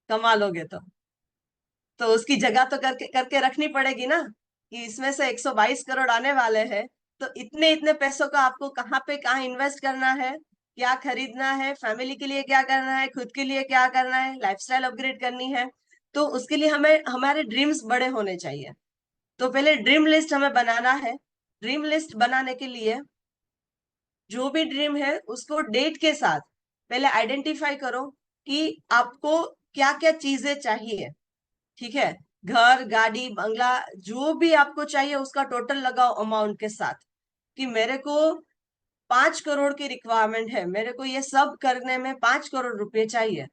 कमा लोगे तो उसकी जगह तो करके करके रखनी पड़ेगी ना, कि इसमें से 122 करोड़ आने वाले हैं। तो इतने इतने पैसों का आपको कहाँ पे कहाँ इन्वेस्ट करना है, क्या खरीदना है, फैमिली के लिए क्या करना है, खुद के लिए क्या करना है, लाइफस्टाइल अपग्रेड करनी है। तो उसके लिए हमें हमारे ड्रीम्स बड़े होने चाहिए। तो पहले ड्रीम लिस्ट हमें बनाना है। ड्रीम लिस्ट बनाने के लिए जो भी ड्रीम है उसको डेट के साथ पहले आइडेंटिफाई करो कि आपको क्या क्या चीजें चाहिए। ठीक है। घर, गाड़ी, बंगला, जो भी आपको चाहिए उसका टोटल लगाओ अमाउंट के साथ, कि मेरे को 5 करोड़ की रिक्वायरमेंट है, मेरे को ये सब करने में 5 करोड़ रुपए चाहिए।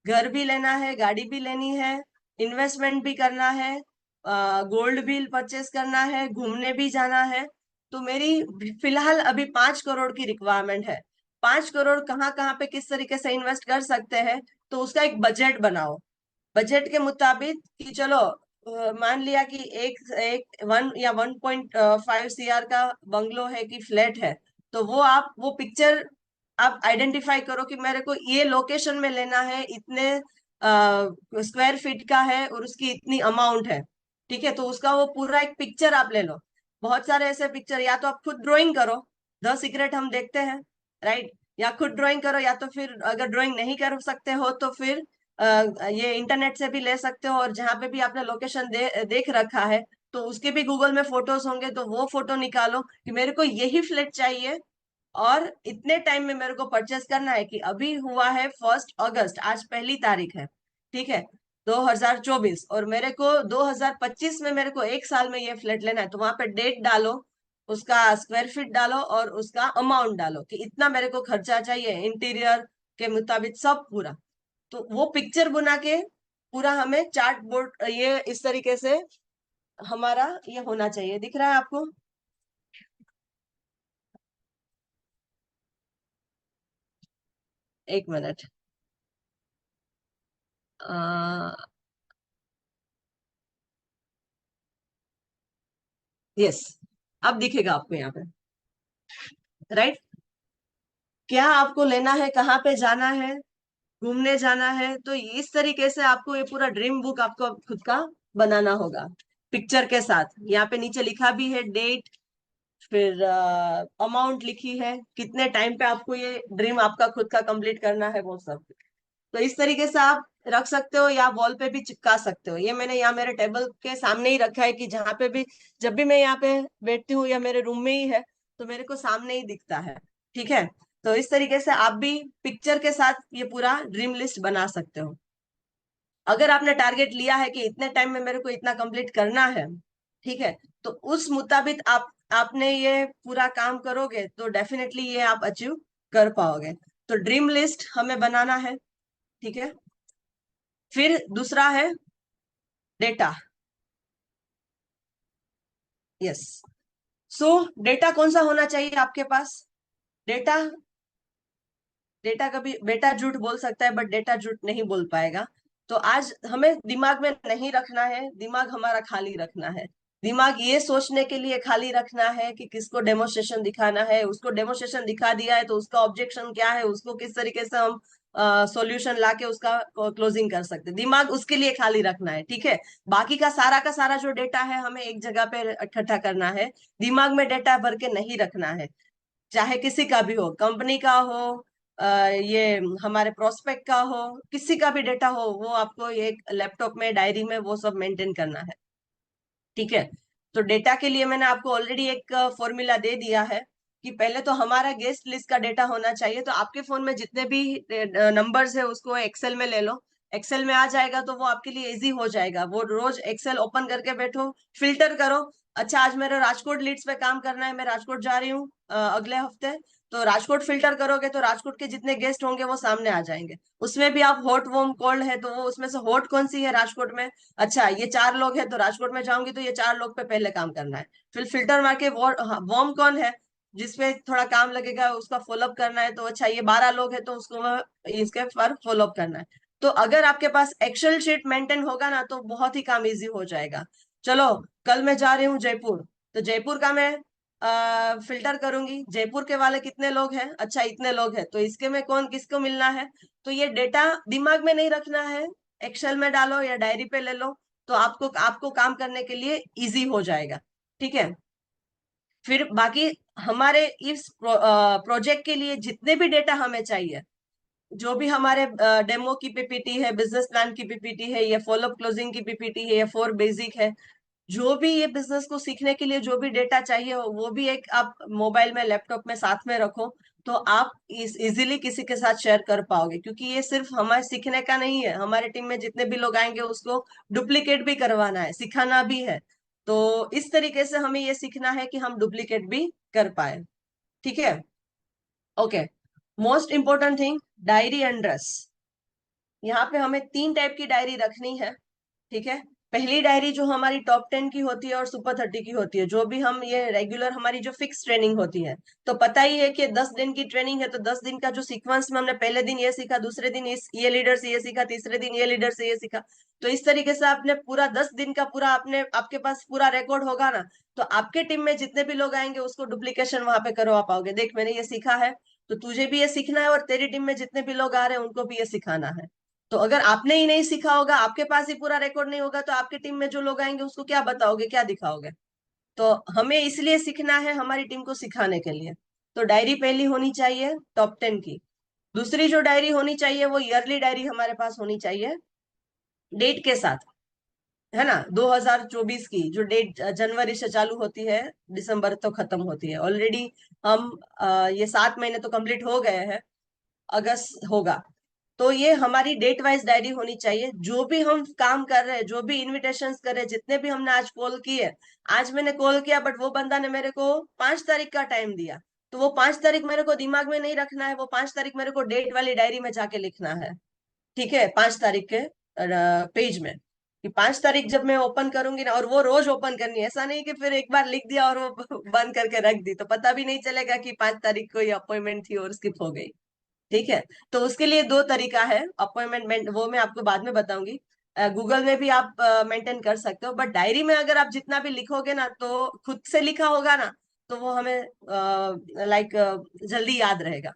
घर भी लेना है, गाड़ी भी लेनी है, इन्वेस्टमेंट भी करना है, गोल्ड भी परचेस करना है, घूमने भी जाना है। तो मेरी फिलहाल अभी 5 करोड़ की रिक्वायरमेंट है। 5 करोड़ कहाँ कहाँ पे किस तरीके से इन्वेस्ट कर सकते हैं, तो उसका एक बजट बनाओ। बजट के मुताबिक कि चलो मान लिया कि एक एक 1 या 1.5 CR का बंगलो है कि फ्लैट है, तो वो आप वो पिक्चर आप आइडेंटिफाई करो कि मेरे को ये लोकेशन में लेना है, इतने स्क्वायर फीट का है और उसकी इतनी अमाउंट है। ठीक है, तो उसका वो पूरा एक पिक्चर आप ले लो। बहुत सारे ऐसे पिक्चर, या तो आप खुद ड्राइंग करो, द सीक्रेट हम देखते हैं, राइट? या खुद ड्राइंग करो, या तो फिर अगर ड्राइंग नहीं कर सकते हो तो फिर ये इंटरनेट से भी ले सकते हो, और जहाँ पे भी आपने लोकेशन देख रखा है तो उसके भी गूगल में फोटोज होंगे, तो वो फोटो निकालो कि मेरे को यही फ्लैट चाहिए और इतने टाइम में मेरे को परचेस करना है। कि अभी हुआ है 1 अगस्त, आज 1 तारीख है, ठीक है, 2024, और मेरे को 2025 में मेरे को 1 साल में ये फ्लैट लेना है, तो वहां पे डेट डालो, उसका स्क्वायर फीट डालो और उसका अमाउंट डालो कि इतना मेरे को खर्चा चाहिए इंटीरियर के मुताबिक सब पूरा। तो वो पिक्चर बना के पूरा हमें चार्ट बोर्ड ये इस तरीके से हमारा ये होना चाहिए। दिख रहा है आपको? 1 मिनट। यस, अब दिखेगा आपको यहाँ पे, राइट? क्या आपको लेना है, कहाँ पे जाना है, घूमने जाना है, तो इस तरीके से आपको ये पूरा ड्रीम बुक आपको खुद का बनाना होगा पिक्चर के साथ। यहाँ पे नीचे लिखा भी है डेट, फिर अमाउंट लिखी है, कितने टाइम पे आपको ये ड्रीम आपका खुद का कंप्लीट करना है, वो सब। तो इस तरीके से आप रख सकते हो या वॉल पे भी चिपका सकते हो। ये मैंने यहाँ मेरे टेबल के सामने ही रखा है कि जहाँ पे भी, जब भी मैं यहाँ पे बैठती हूँ या मेरे रूम में ही है, तो मेरे को सामने ही दिखता है। ठीक है, तो इस तरीके से आप भी पिक्चर के साथ ये पूरा ड्रीम लिस्ट बना सकते हो। अगर आपने टारगेट लिया है कि इतने टाइम में मेरे को इतना कंप्लीट करना है, ठीक है, तो उस मुताबिक आपने ये पूरा काम करोगे तो डेफिनेटली ये आप अचीव कर पाओगे। तो ड्रीम लिस्ट हमें बनाना है, ठीक है। फिर दूसरा है डेटा। यस, सो डेटा कौन सा होना चाहिए आपके पास? डेटा, डेटा कभी बेटा झूठ बोल सकता है बट डेटा झूठ नहीं बोल पाएगा। तो आज हमें दिमाग में नहीं रखना है, दिमाग हमारा खाली रखना है। दिमाग ये सोचने के लिए खाली रखना है कि किसको डेमोस्ट्रेशन दिखाना है, उसको डेमोस्ट्रेशन दिखा दिया है तो उसका ऑब्जेक्शन क्या है, उसको किस तरीके से हम सॉल्यूशन लाके उसका क्लोजिंग कर सकते हैं। दिमाग उसके लिए खाली रखना है, ठीक है। बाकी का सारा जो डेटा है हमें एक जगह पे इकट्ठा करना है। दिमाग में डेटा भर के नहीं रखना है, चाहे किसी का भी हो, कंपनी का हो, ये हमारे प्रोस्पेक्ट का हो, किसी का भी डेटा हो, वो आपको एक लैपटॉप में डायरी में वो सब मेंटेन करना है, ठीक है। तो डेटा के लिए मैंने आपको ऑलरेडी एक फॉर्मूला दे दिया है कि पहले तो हमारा गेस्ट लिस्ट का डेटा होना चाहिए। तो आपके फोन में जितने भी नंबर्स है उसको एक्सेल में ले लो, एक्सेल में आ जाएगा तो वो आपके लिए इजी हो जाएगा। वो रोज एक्सेल ओपन करके बैठो, फिल्टर करो। अच्छा, आज मेरे राजकोट लीड्स पे काम करना है, मैं राजकोट जा रही हूँ अगले हफ्ते, तो राजकोट फिल्टर करोगे तो राजकोट के जितने गेस्ट होंगे वो सामने आ जाएंगे। उसमें भी आप हॉट वॉर्म कोल्ड है तो वो उसमें से हॉट कौन सी है राजकोट में, अच्छा ये 4 लोग हैं तो राजकोट में जाऊंगी तो ये 4 लोग पे पहले काम करना है। फिर फिल्टर मार के वार्म कौन है जिसपे थोड़ा काम लगेगा उसका फॉलोअप करना है, तो अच्छा ये 12 लोग है तो उसको इसके पर फॉलोअप करना है। तो अगर आपके पास एक्सेल शीट मेंटेन होगा ना तो बहुत ही काम इजी हो जाएगा। चलो, कल मैं जा रही हूँ जयपुर, तो जयपुर का मैं फिल्टर करूंगी, जयपुर के वाले कितने लोग हैं, अच्छा इतने लोग हैं, तो इसके में कौन किसको मिलना है। तो ये डेटा दिमाग में नहीं रखना है, एक्सेल में डालो या डायरी पे ले लो, तो आपको आपको काम करने के लिए इजी हो जाएगा, ठीक है। फिर बाकी हमारे इस प्रोजेक्ट के लिए जितने भी डेटा हमें चाहिए, जो भी हमारे डेमो की पीपीटी है, बिजनेस प्लान की पीपीटी है, या फॉलोअप क्लोजिंग की पीपीटी है, या फोर बेसिक है, जो भी ये बिजनेस को सीखने के लिए जो भी डेटा चाहिए वो भी एक आप मोबाइल में लैपटॉप में साथ में रखो। तो आप इजीली किसी के साथ शेयर कर पाओगे, क्योंकि ये सिर्फ हमारे सीखने का नहीं है, हमारे टीम में जितने भी लोग आएंगे उसको डुप्लीकेट भी करवाना है, सिखाना भी है। तो इस तरीके से हमें ये सीखना है कि हम डुप्लीकेट भी कर पाए। ठीक है, okay. Most important thing, diary and dress. यहाँ पे हमें 3 टाइप की डायरी रखनी है। ठीक है, पहली डायरी जो हमारी टॉप 10 की होती है और सुपर 30 की होती है, जो भी हम ये रेगुलर हमारी जो फिक्स ट्रेनिंग होती है। तो पता ही है कि 10 दिन की ट्रेनिंग है, तो 10 दिन का जो सीक्वेंस में हमने पहले दिन ये सीखा, दूसरे दिन इस ये लीडर से ये सीखा, तीसरे दिन ये लीडर से ये सीखा। तो इस तरीके से आपने पूरा 10 दिन का पूरा आपने आपके पास पूरा रिकॉर्ड होगा ना, तो आपके टीम में जितने भी लोग आएंगे उसको डुप्लीकेशन वहां पे करवा पाओगे। देख मैंने ये सीखा है, तो तुझे भी ये सीखना है, और तेरी टीम में जितने भी लोग आ रहे हैं उनको भी ये सिखाना है। तो अगर आपने ही नहीं सीखा होगा, आपके पास ही पूरा रिकॉर्ड नहीं होगा, तो आपकी टीम में जो लोग आएंगे उसको क्या बताओगे, क्या दिखाओगे। तो हमें इसलिए सीखना है, हमारी टीम को सिखाने के लिए। तो डायरी पहली होनी चाहिए टॉप 10 की। दूसरी जो डायरी होनी चाहिए वो ईयरली डायरी हमारे पास होनी चाहिए, डेट के साथ, है ना। 2024 की जो डेट जनवरी से चालू होती है, दिसंबर तो खत्म होती है ऑलरेडी। हम ये 7 महीने तो कंप्लीट हो गए हैं, अगस्त होगा। तो ये हमारी डेट वाइज डायरी होनी चाहिए। जो भी हम काम कर रहे हैं, जो भी इनविटेशन कर रहे हैं, जितने भी हमने आज कॉल किए, आज मैंने कॉल किया बट वो बंदा ने मेरे को 5 तारीख का टाइम दिया, तो वो 5 तारीख मेरे को दिमाग में नहीं रखना है, वो 5 तारीख मेरे को डेट वाली डायरी में जाके लिखना है। ठीक है, 5 तारीख के पेज में, कि 5 तारीख जब मैं ओपन करूंगी ना, और वो रोज ओपन करनी है, ऐसा नहीं कि फिर एक बार लिख दिया और वो बंद करके रख दी, तो पता भी नहीं चलेगा कि 5 तारीख को ये अपॉइंटमेंट थी और स्किप हो गई। ठीक है, तो उसके लिए 2 तरीका है अपॉइंटमेंट, वो मैं आपको बाद में बताऊंगी। गूगल में भी आप मेंटेन कर सकते हो, बट डायरी में अगर आप जितना भी लिखोगे ना, तो खुद से लिखा होगा ना, तो वो हमें लाइक जल्दी याद रहेगा।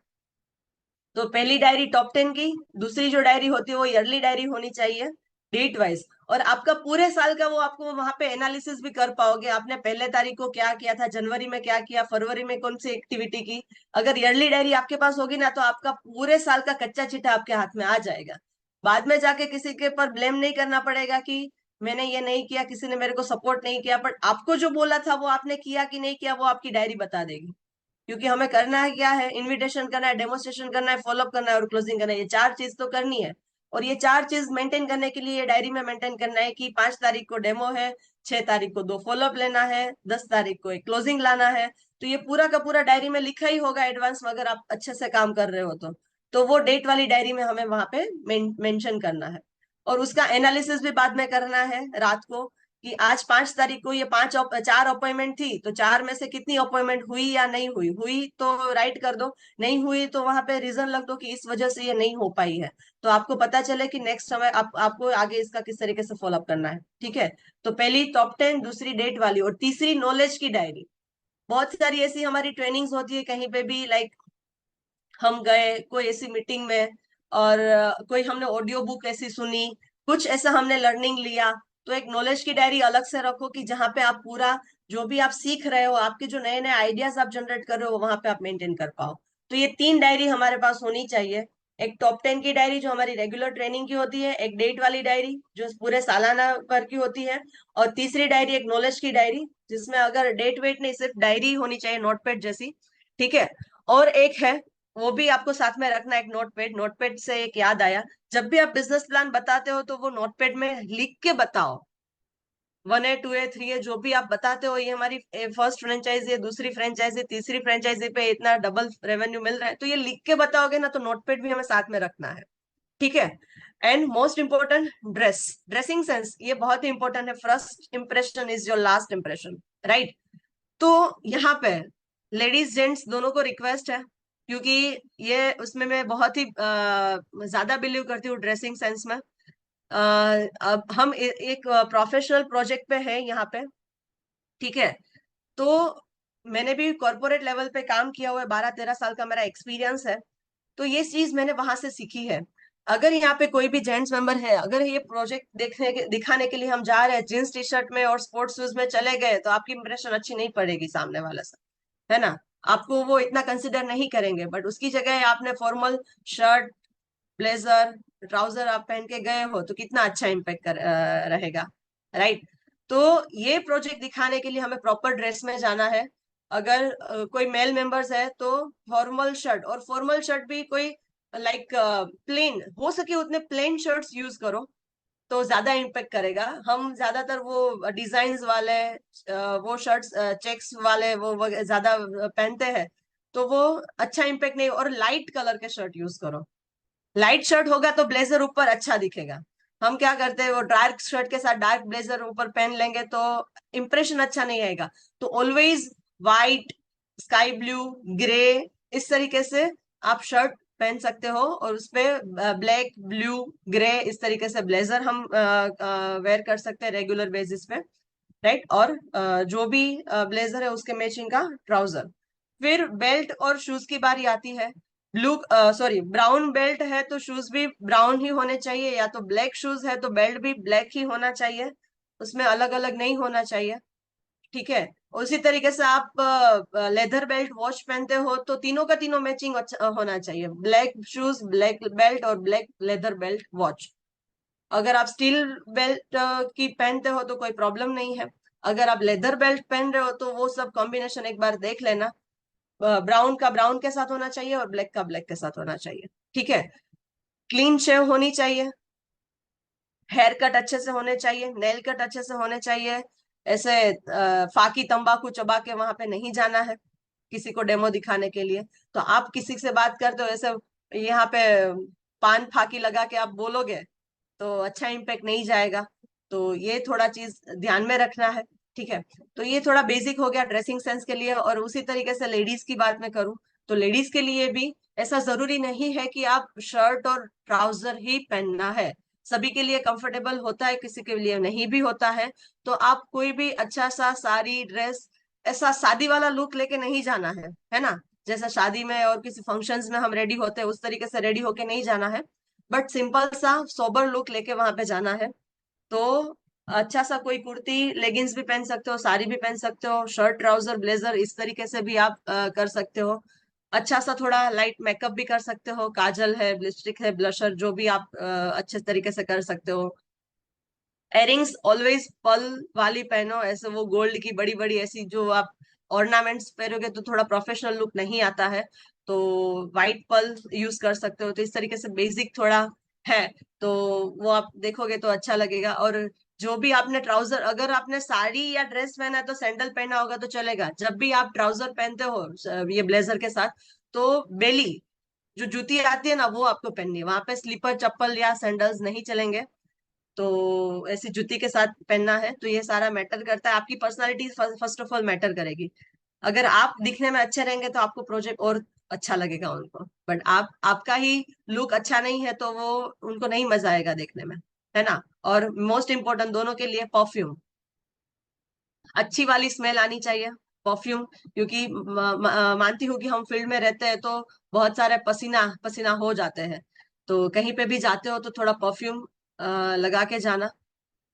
तो पहली डायरी टॉप 10 की। दूसरी जो डायरी होती है वो ईयरली डायरी होनी चाहिए, डेट वाइज। और आपका पूरे साल का वो आपको वहां पे एनालिसिस भी कर पाओगे, आपने पहले तारीख को क्या किया था, जनवरी में क्या किया, फरवरी में कौन सी एक्टिविटी की। अगर ईयरली डायरी आपके पास होगी ना, तो आपका पूरे साल का कच्चा चिट्ठा आपके हाथ में आ जाएगा। बाद में जाके किसी के पर ब्लेम नहीं करना पड़ेगा कि मैंने ये नहीं किया, किसी ने मेरे को सपोर्ट नहीं किया, बट आपको जो बोला था वो आपने किया कि नहीं किया, वो आपकी डायरी बता देगी। क्योंकि हमें करना है क्या है, इनविटेशन करना है, डेमोस्ट्रेशन करना है, फॉलोअप करना है और क्लोजिंग करना है, ये 4 चीज तो करनी है। और ये 4 चीज मेंटेन करने के लिए डायरी में मेंटेन करना है कि 5 तारीख को डेमो है, 6 तारीख को 2 फॉलोअप लेना है, 10 तारीख को एक क्लोजिंग लाना है। तो ये पूरा का पूरा डायरी में लिखा ही होगा एडवांस में, अगर आप अच्छे से काम कर रहे हो तो वो डेट वाली डायरी में हमें वहां पे मेंशन करना है। और उसका एनालिसिस भी बाद में करना है रात को, कि आज 5 तारीख को ये 4 अपॉइंटमेंट थी, तो 4 में से कितनी अपॉइंटमेंट हुई या नहीं हुई, हुई तो राइट कर दो, नहीं हुई तो वहां पे रीजन लग दो कि इस वजह से ये नहीं हो पाई है। तो आपको पता चले कि नेक्स्ट समय आपको आगे इसका किस तरीके से फॉलोअप करना है। ठीक है, तो पहली टॉप 10, दूसरी डेट वाली, और तीसरी नॉलेज की डायरी। बहुत सारी ऐसी हमारी ट्रेनिंग्स होती है कहीं पे भी, लाइक हम गए कोई ऐसी मीटिंग में, और कोई हमने ऑडियो बुक ऐसी सुनी, कुछ ऐसा हमने लर्निंग लिया, तो एक नॉलेज की डायरी अलग से रखो कि जहाँ पे आप पूरा जो भी आप सीख रहे हो, आपके जो नए नए आइडियाज आप जनरेट कर रहे हो, वहां पे आप मेंटेन कर पाओ। तो ये 3 डायरी हमारे पास होनी चाहिए। एक टॉप 10 की डायरी जो हमारी रेगुलर ट्रेनिंग की होती है, एक डेट वाली डायरी जो पूरे सालाना पर की होती है, और तीसरी डायरी एक नॉलेज की डायरी, जिसमें अगर डेट वेट नहीं, सिर्फ डायरी होनी चाहिए नोटपैड जैसी। ठीक है, और एक है, वो भी आपको साथ में रखना है, एक नोटपैड। नोटपैड से एक याद आया, जब भी आप बिजनेस प्लान बताते हो तो वो नोटपैड में लिख के बताओ। 1A 2A 3A जो भी आप बताते हो, ये हमारी फर्स्ट फ्रेंचाइजी है, दूसरी फ्रेंचाइजी, तीसरी फ्रेंचाइजी पे इतना डबल रेवेन्यू मिल रहा है, तो ये लिख के बताओगे ना, तो नोटपैड भी हमें साथ में रखना है। ठीक है, and most important, dressing sense, ये बहुत ही इंपॉर्टेंट है। First impression is your last impression, right. तो यहाँ पे लेडीज जेंट्स दोनों को रिक्वेस्ट है, क्योंकि ये उसमें मैं बहुत ही ज्यादा बिलीव करती हूँ ड्रेसिंग सेंस में। अब हम एक प्रोफेशनल प्रोजेक्ट पे है यहाँ पे। ठीक है, तो मैंने भी कॉर्पोरेट लेवल पे काम किया हुआ है, 12-13 साल का मेरा एक्सपीरियंस है। तो ये चीज मैंने वहां से सीखी है। अगर यहाँ पे कोई भी जेंट्स मेंबर है, अगर ये प्रोजेक्ट दिखाने के लिए हम जा रहे हैं जींस टी शर्ट में और स्पोर्ट्स शूज में चले गए, तो आपकी इंप्रेशन अच्छी नहीं पड़ेगी सामने वाला से, है ना। आपको वो इतना कंसिडर नहीं करेंगे, बट उसकी जगह आपने फॉर्मल शर्ट, ब्लेजर, ट्राउजर आप पहन के गए हो, तो कितना अच्छा इम्पेक्ट रहेगा, राइट। तो ये प्रोजेक्ट दिखाने के लिए हमें प्रॉपर ड्रेस में जाना है। अगर कोई मेल मेंबर्स है तो फॉर्मल शर्ट, और फॉर्मल शर्ट भी कोई लाइक प्लेन हो सके उतने प्लेन शर्ट्स यूज करो तो ज्यादा इम्पेक्ट करेगा। हम ज्यादातर वो डिजाइन वाले वो शर्ट्स चेक्स वाले वो ज्यादा पहनते हैं, तो वो अच्छा इम्पेक्ट नहीं। और लाइट कलर के शर्ट यूज करो, लाइट शर्ट होगा तो ब्लेजर ऊपर अच्छा दिखेगा। हम क्या करते हैं, वो डार्क शर्ट के साथ डार्क ब्लेजर ऊपर पहन लेंगे तो इम्प्रेशन अच्छा नहीं आएगा। तो always white, sky blue, grey, इस तरीके से आप शर्ट पहन सकते हो, और उसपे ब्लैक, ब्लू, ग्रे इस तरीके से ब्लेजर हम वेयर कर सकते हैं रेगुलर बेसिस पे, राइट। और जो भी ब्लेजर है उसके मैचिंग का ट्राउजर। फिर बेल्ट और शूज की बारी आती है। ब्लू सॉरी ब्राउन बेल्ट है तो शूज भी ब्राउन ही होने चाहिए, या तो ब्लैक शूज है तो बेल्ट भी ब्लैक ही होना चाहिए, उसमें अलग अलग नहीं होना चाहिए, ठीक है। उसी तरीके से आप लेदर बेल्ट वॉच पहनते हो तो तीनों का तीनों मैचिंग अच्छा होना चाहिए, ब्लैक शूज, ब्लैक बेल्ट और ब्लैक लेदर बेल्ट वॉच। अगर आप स्टील बेल्ट की पहनते हो तो कोई प्रॉब्लम नहीं है। अगर आप लेदर बेल्ट पहन रहे हो तो वो सब कॉम्बिनेशन एक बार देख लेना। ब्राउन का ब्राउन के साथ होना चाहिए और ब्लैक का ब्लैक के साथ होना चाहिए, ठीक है। क्लीन शेव होनी चाहिए, हेयर कट अच्छे से होने चाहिए, नेल कट अच्छे से होने चाहिए। ऐसे फाकी तंबाकू चबा के वहां पे नहीं जाना है किसी को डेमो दिखाने के लिए। तो आप किसी से बात करते हो ऐसे यहाँ पे पान फाकी लगा के आप बोलोगे तो अच्छा इम्पेक्ट नहीं जाएगा। तो ये थोड़ा चीज ध्यान में रखना है, ठीक है। तो ये थोड़ा बेसिक हो गया ड्रेसिंग सेंस के लिए। और उसी तरीके से लेडीज की बात मैं करूँ तो लेडीज के लिए भी ऐसा जरूरी नहीं है कि आप शर्ट और ट्राउजर ही पहनना है। सभी के लिए कंफर्टेबल होता है, किसी के लिए नहीं भी होता है। तो आप कोई भी अच्छा सा साड़ी ड्रेस, ऐसा शादी वाला लुक लेके नहीं जाना है ना। जैसा शादी में और किसी फंक्शंस में हम रेडी होते हैं उस तरीके से रेडी होके नहीं जाना है, बट सिंपल सा सोबर लुक लेके वहां पे जाना है। तो अच्छा सा कोई कुर्ती लेगिंग्स भी पहन सकते हो, साड़ी भी पहन सकते हो, शर्ट ट्राउजर ब्लेजर इस तरीके से भी आप कर सकते हो। अच्छा सा थोड़ा लाइट मेकअप भी कर सकते हो, काजल है, लिपस्टिक है, ब्लशर, जो भी आप अच्छे तरीके से कर सकते हो। एयरिंग्स ऑलवेज पर्ल वाली पहनो, ऐसे वो गोल्ड की बड़ी बड़ी ऐसी जो आप ऑर्नामेंट्स पहनोगे तो थोड़ा प्रोफेशनल लुक नहीं आता है। तो वाइट पर्ल यूज कर सकते हो। तो इस तरीके से बेसिक थोड़ा है, तो वो आप देखोगे तो अच्छा लगेगा। और जो भी आपने ट्राउजर, अगर आपने साड़ी या ड्रेस पहना है तो सैंडल पहना होगा तो चलेगा। जब भी आप ट्राउजर पहनते हो ये ब्लेजर के साथ, तो बेली जो जूती आती है ना वो आपको पहननी है, वहां पे स्लीपर चप्पल या सैंडल्स नहीं चलेंगे। तो ऐसी जूती के साथ पहनना है। तो ये सारा मैटर करता है, आपकी personality first of all matter करेगी। अगर आप दिखने में अच्छे रहेंगे तो आपको प्रोजेक्ट और अच्छा लगेगा उनको। बट आप आपका ही लुक अच्छा नहीं है तो वो उनको नहीं मजा आएगा देखने में, है ना। और मोस्ट इम्पोर्टेंट दोनों के लिए परफ्यूम, अच्छी वाली स्मेल आनी चाहिए परफ्यूम। क्योंकि मानती हूँ कि हम फील्ड में रहते हैं तो बहुत सारे पसीना पसीना हो जाते हैं। तो कहीं पे भी जाते हो तो थोड़ा परफ्यूम लगा के जाना,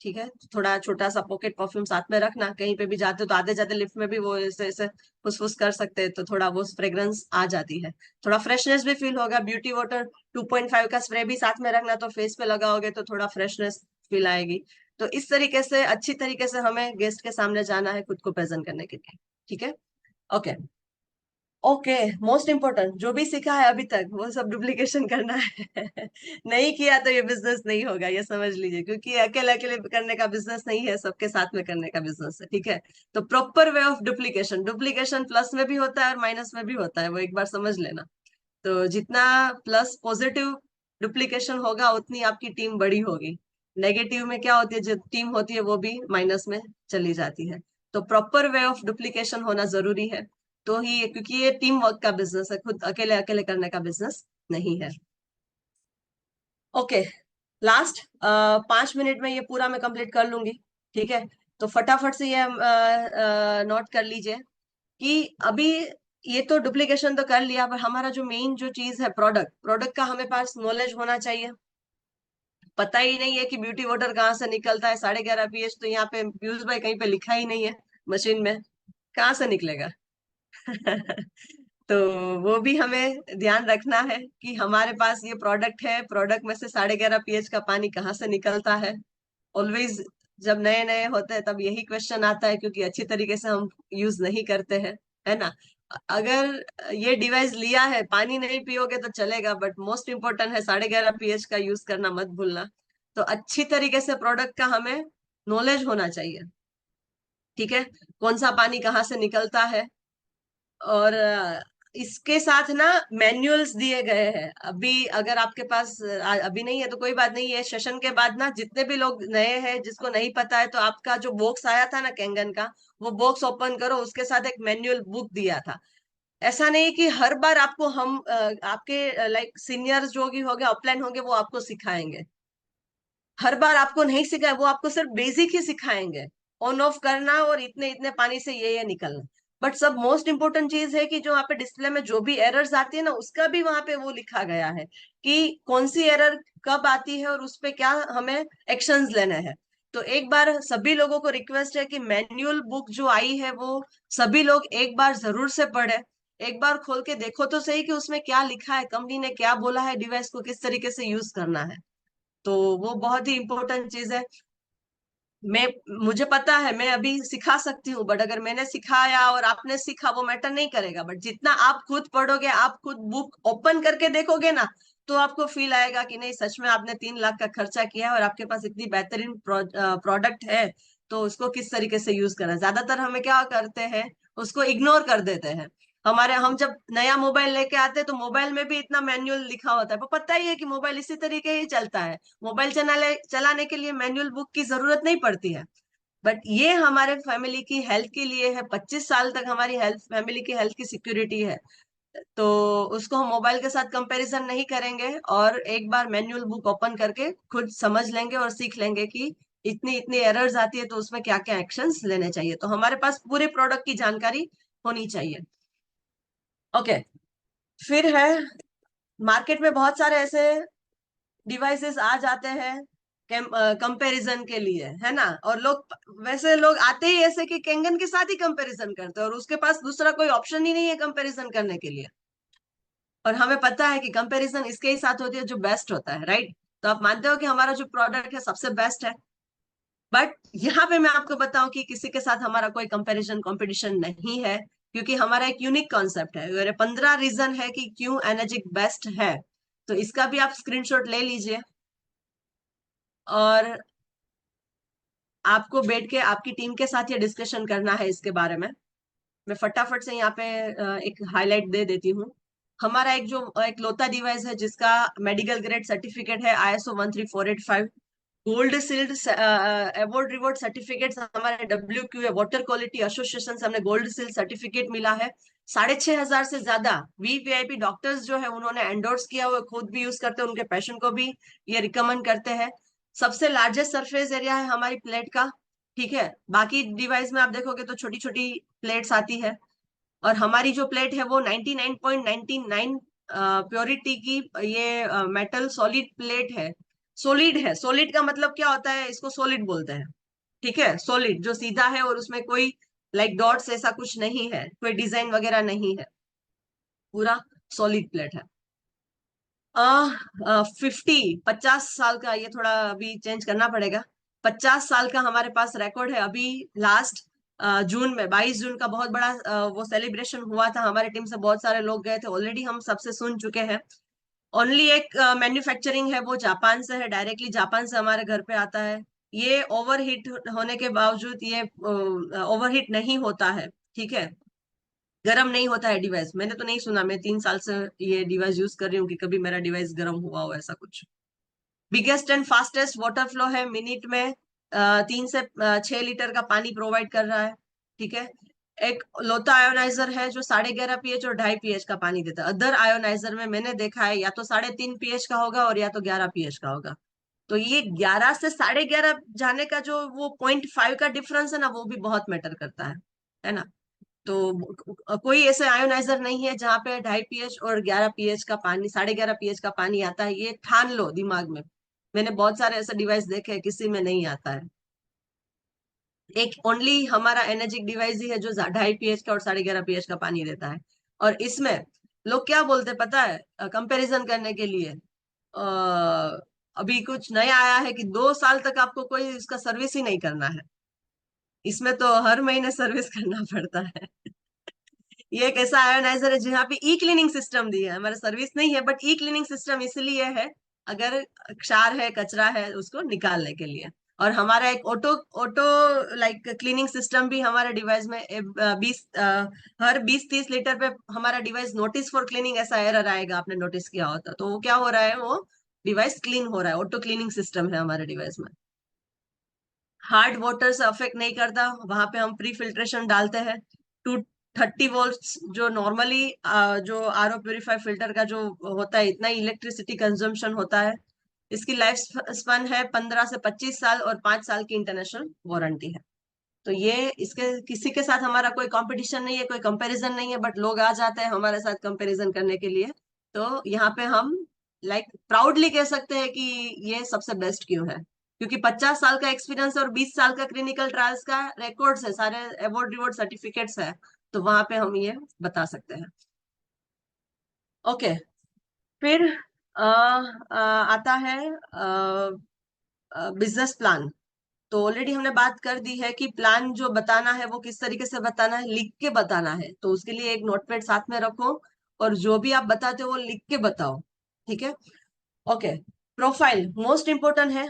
ठीक है। थोड़ा छोटा सा पॉकेट परफ्यूम साथ में रखना, कहीं पे भी जाते हो तो आते जाते लिफ्ट में भी वो ऐसे ऐसे फुसफुस कर सकते हैं तो थोड़ा वो फ्रेग्रेंस आ जाती है, थोड़ा फ्रेशनेस भी फील होगा। ब्यूटी वाटर 2.5 का स्प्रे भी साथ में रखना, तो फेस पे लगाओगे तो थोड़ा फ्रेशनेस फील आएगी। तो इस तरीके से अच्छी तरीके से हमें गेस्ट के सामने जाना है खुद को प्रेजेंट करने के लिए, ठीक है। Okay, okay. मोस्ट इम्पोर्टेंट जो भी सीखा है अभी तक वो सब डुप्लीकेशन करना है। नहीं किया तो ये बिजनेस नहीं होगा, ये समझ लीजिए। क्योंकि अकेले अकेले करने का बिजनेस नहीं है, सबके साथ में करने का बिजनेस है, ठीक है। तो proper way of duplication, duplication plus में भी होता है और माइनस में भी होता है, वो एक बार समझ लेना। तो जितना प्लस पॉजिटिव डुप्लीकेशन होगा उतनी आपकी टीम बड़ी होगी। नेगेटिव में क्या होती है, जो टीम होती है वो भी माइनस में चली जाती है। तो प्रॉपर वे ऑफ डुप्लीकेशन होना जरूरी है। तो ही, क्योंकि ये टीम वर्क का बिजनेस है, खुद अकेले अकेले करने का बिजनेस नहीं है। ओके, लास्ट 5 मिनट में ये पूरा मैं कंप्लीट कर लूंगी, ठीक है। तो फटाफट से ये नोट कर लीजिए कि अभी ये तो डुप्लीकेशन तो कर लिया, पर हमारा जो मेन जो चीज है प्रोडक्ट, प्रोडक्ट का हमें पास नॉलेज होना चाहिए। पता ही नहीं है कि ब्यूटी वाटर कहाँ से निकलता है, 11.5 pH तो यहाँ पे पीयूष भाई कहीं पे लिखा ही नहीं है मशीन में, कहाँ से निकलेगा। तो वो भी हमें ध्यान रखना है कि हमारे पास ये प्रोडक्ट है, प्रोडक्ट में से 11.5 pH का पानी कहाँ से निकलता है। ऑलवेज जब नए नए होते हैं तब यही क्वेश्चन आता है, क्योंकि अच्छी तरीके से हम यूज नहीं करते हैं, है ना। अगर ये डिवाइस लिया है, पानी नहीं पियोगे तो चलेगा, बट मोस्ट इम्पोर्टेंट है 11.5 pH का यूज करना मत भूलना। तो अच्छी तरीके से प्रोडक्ट का हमें नॉलेज होना चाहिए, ठीक है, कौन सा पानी कहाँ से निकलता है। और इसके साथ ना मैनुअल्स दिए गए हैं। अभी अगर आपके पास अभी नहीं है तो कोई बात नहीं है, सेशन के बाद ना जितने भी लोग नए हैं जिसको नहीं पता है, तो आपका जो बॉक्स आया था ना कैंगन का, वो बॉक्स ओपन करो, उसके साथ एक मैनुअल बुक दिया था। ऐसा नहीं कि हर बार आपको हम आपके लाइक सीनियर्स जो भी होंगे, अपलाइन होंगे, वो आपको सिखाएंगे। हर बार आपको नहीं सिखाए, वो आपको सिर्फ बेसिक ही सिखाएंगे, ऑन ऑफ करना और इतने इतने पानी से ये निकलना। बट सब मोस्ट इंपोर्टेंट चीज है कि जो वहाँ पे डिस्प्ले में जो भी एरर्स आती है ना, उसका भी वहां पे वो लिखा गया है कि कौन सी एरर कब आती है और उस पे क्या हमें एक्शंस लेने हैं। तो एक बार सभी लोगों को रिक्वेस्ट है कि मैनुअल बुक जो आई है वो सभी लोग एक बार जरूर से पढ़े। एक बार खोल के देखो तो सही कि उसमें क्या लिखा है, कंपनी ने क्या बोला है डिवाइस को किस तरीके से यूज करना है। तो वो बहुत ही इंपॉर्टेंट चीज है। मैं मुझे पता है मैं अभी सिखा सकती हूँ, बट अगर मैंने सिखाया और आपने सीखा वो मैटर नहीं करेगा, बट जितना आप खुद पढ़ोगे, आप खुद बुक ओपन करके देखोगे ना, तो आपको फील आएगा कि नहीं, सच में आपने 3 लाख का खर्चा किया है और आपके पास इतनी बेहतरीन प्रोडक्ट है, तो उसको किस तरीके से यूज करना है। ज्यादातर हमें क्या करते हैं, उसको इग्नोर कर देते हैं। हम जब नया मोबाइल लेके आते हैं तो मोबाइल में भी इतना मैनुअल लिखा होता है, पर पता ही है कि मोबाइल इसी तरीके ही चलता है। मोबाइल चलाने के लिए मैनुअल बुक की जरूरत नहीं पड़ती है। बट ये हमारे फैमिली की हेल्थ के लिए है, 25 साल तक हमारी हेल्थ, फैमिली की हेल्थ की सिक्योरिटी है। तो उसको हम मोबाइल के साथ कंपैरिजन नहीं करेंगे, और एक बार मैनुअल बुक ओपन करके खुद समझ लेंगे और सीख लेंगे कि इतनी इतनी एरर्स आती है तो उसमें क्या क्या एक्शंस लेने चाहिए। तो हमारे पास पूरे प्रोडक्ट की जानकारी होनी चाहिए। ओके। फिर है, मार्केट में बहुत सारे ऐसे डिवाइसेस आ जाते हैं कंपैरिजन के लिए, है ना। और वैसे लोग आते ही ऐसे कि कैंगन के साथ ही कंपैरिजन करते हैं और उसके पास दूसरा कोई ऑप्शन ही नहीं है कंपैरिजन करने के लिए। और हमें पता है कि कंपैरिजन इसके ही साथ होती है जो बेस्ट होता है, राइट। तो आप मानते हो कि हमारा जो प्रोडक्ट है सबसे बेस्ट है। बट यहाँ पे मैं आपको बताऊं कि किसी के साथ हमारा कोई कंपैरिजन कंपटीशन नहीं है, क्योंकि हमारा एक यूनिक कॉन्सेप्ट है। मेरे 15 रीजन है कि क्यों एनर्जिक बेस्ट है। तो इसका भी आप स्क्रीनशॉट ले लीजिए, और आपको बैठ के आपकी टीम के साथ ये डिस्कशन करना है इसके बारे में। मैं फटाफट से यहाँ पे एक हाईलाइट दे देती हूँ। हमारा एक लोता डिवाइस है जिसका मेडिकल ग्रेड सर्टिफिकेट है ISO 13485। Gold sealed award reward certificate हमारे WQA वाटर क्वालिटी एसोसिएशन से हमने गोल्ड सील्ड सर्टिफिकेट मिला है। 6,500 से ज्यादा VVIP डॉक्टर्स जो है उन्होंने एंडोर्स किया हुआ, खुद भी यूज करते हैं, उनके पेशेंट को भी ये रिकमेंड करते हैं। सबसे लार्जेस्ट सरफेस एरिया है हमारी प्लेट का, ठीक है। बाकी डिवाइस में आप देखोगे तो छोटी छोटी प्लेट्स आती है, और हमारी जो प्लेट है वो 99.99 प्योरिटी की ये मेटल सॉलिड प्लेट है। सॉलिड है, सॉलिड का मतलब क्या होता है, इसको सॉलिड बोलते हैं, ठीक है। सॉलिड जो सीधा है और उसमें कोई लाइक डॉट्स ऐसा कुछ नहीं है, कोई डिजाइन वगैरह नहीं है, पूरा सॉलिड प्लेट है। 50 साल का, ये थोड़ा अभी चेंज करना पड़ेगा। 50 साल का हमारे पास रिकॉर्ड है। अभी लास्ट जून में 22 जून का बहुत बड़ा वो सेलिब्रेशन हुआ था, हमारी टीम से बहुत सारे लोग गए थे, ऑलरेडी हम सबसे सुन चुके हैं। ओनली एक मैन्युफैक्चरिंग है वो जापान से है, डायरेक्टली जापान से हमारे घर पे आता है। ये ओवरहीट होने के बावजूद ये ओवरहीट नहीं होता है, ठीक है। गर्म नहीं होता है डिवाइस, मैंने तो नहीं सुना, मैं 3 साल से ये डिवाइस यूज कर रही हूँ कि कभी मेरा डिवाइस गर्म हुआ हो ऐसा कुछ। Biggest and fastest water flow है, मिनट में 3 से 6 लीटर का पानी प्रोवाइड कर रहा है, ठीक है। एक लोता आयोनाइजर है जो 11.5 pH और 2.5 pH का पानी देता है। अदर आयोनाइजर में मैंने देखा है या तो 3.5 pH का होगा और या तो 11 pH का होगा। तो ये 11 से 11.5 जाने का जो वो 0.5 का डिफरेंस है ना, वो भी बहुत मैटर करता है ना। तो कोई ऐसे आयोनाइजर नहीं है जहाँ पे 2.5 pH और 11 pH का पानी, 11.5 pH का पानी आता है, ये ठान लो दिमाग में। मैंने बहुत सारे ऐसे डिवाइस देखे हैं, किसी में नहीं आता है। एक ओनली हमारा एनर्जिक डिवाइस ही है जो 2.5 pH का और 11.5 pH का पानी देता है। और इसमें लोग क्या बोलते हैं पता है, कंपैरिजन करने के लिए अभी कुछ नया आया है कि 2 साल तक आपको कोई इसका सर्विस ही नहीं करना है। इसमें तो हर महीने सर्विस करना पड़ता है। ये एक ऐसा आयोनाइजर है जहाँ पे ई क्लीनिंग सिस्टम दी है, हमारा सर्विस नहीं है बट ई क्लीनिंग सिस्टम इसलिए है, अगर क्षार है कचरा है उसको निकालने के लिए। और हमारा एक auto auto like cleaning system भी हमारे डिवाइस में 20 हर 20-30 लीटर पे हमारा डिवाइस नोटिस फॉर क्लीनिंग ऐसा एरर आएगा, आपने नोटिस किया होता तो वो क्या हो रहा है, वो डिवाइस क्लीन हो रहा है, ऑटो क्लीनिंग सिस्टम है हमारे डिवाइस में। हार्ड वाटर से अफेक्ट नहीं करता, वहां पे हम प्री फिल्ट्रेशन डालते हैं। 230 वोल्ट जो नॉर्मली जो आरओ प्यूरिफाई फिल्टर का जो होता है इतना ही इलेक्ट्रिसिटी कंजम्पशन होता है। इसकी लाइफ स्पैन है 15 से 25 साल और 5 साल की इंटरनेशनल वारंटी है। तो ये इसके किसी के साथ हमारा कोई कंपटीशन नहीं है, कोई कंपैरिजन नहीं है, बट लोग आ जाते हैं हमारे साथ कंपैरिजन करने के लिए। तो यहाँ पे हम लाइक प्राउडली कह सकते हैं कि ये सबसे बेस्ट क्यों है, क्योंकि 50 साल का एक्सपीरियंस और 20 साल का क्लिनिकल ट्रायल्स का रिकॉर्ड्स है, सारे अवार्ड रिवॉर्ड सर्टिफिकेट्स है, तो वहां पे हम ये बता सकते हैं। ओके, फिर आता है बिजनेस प्लान। तो ऑलरेडी हमने बात कर दी है कि प्लान जो बताना है वो किस तरीके से बताना है, लिख के बताना है, तो उसके लिए एक नोटपैड साथ में रखो और जो भी आप बताते हो वो लिख के बताओ, ठीक है। ओके, प्रोफाइल मोस्ट इम्पोर्टेंट है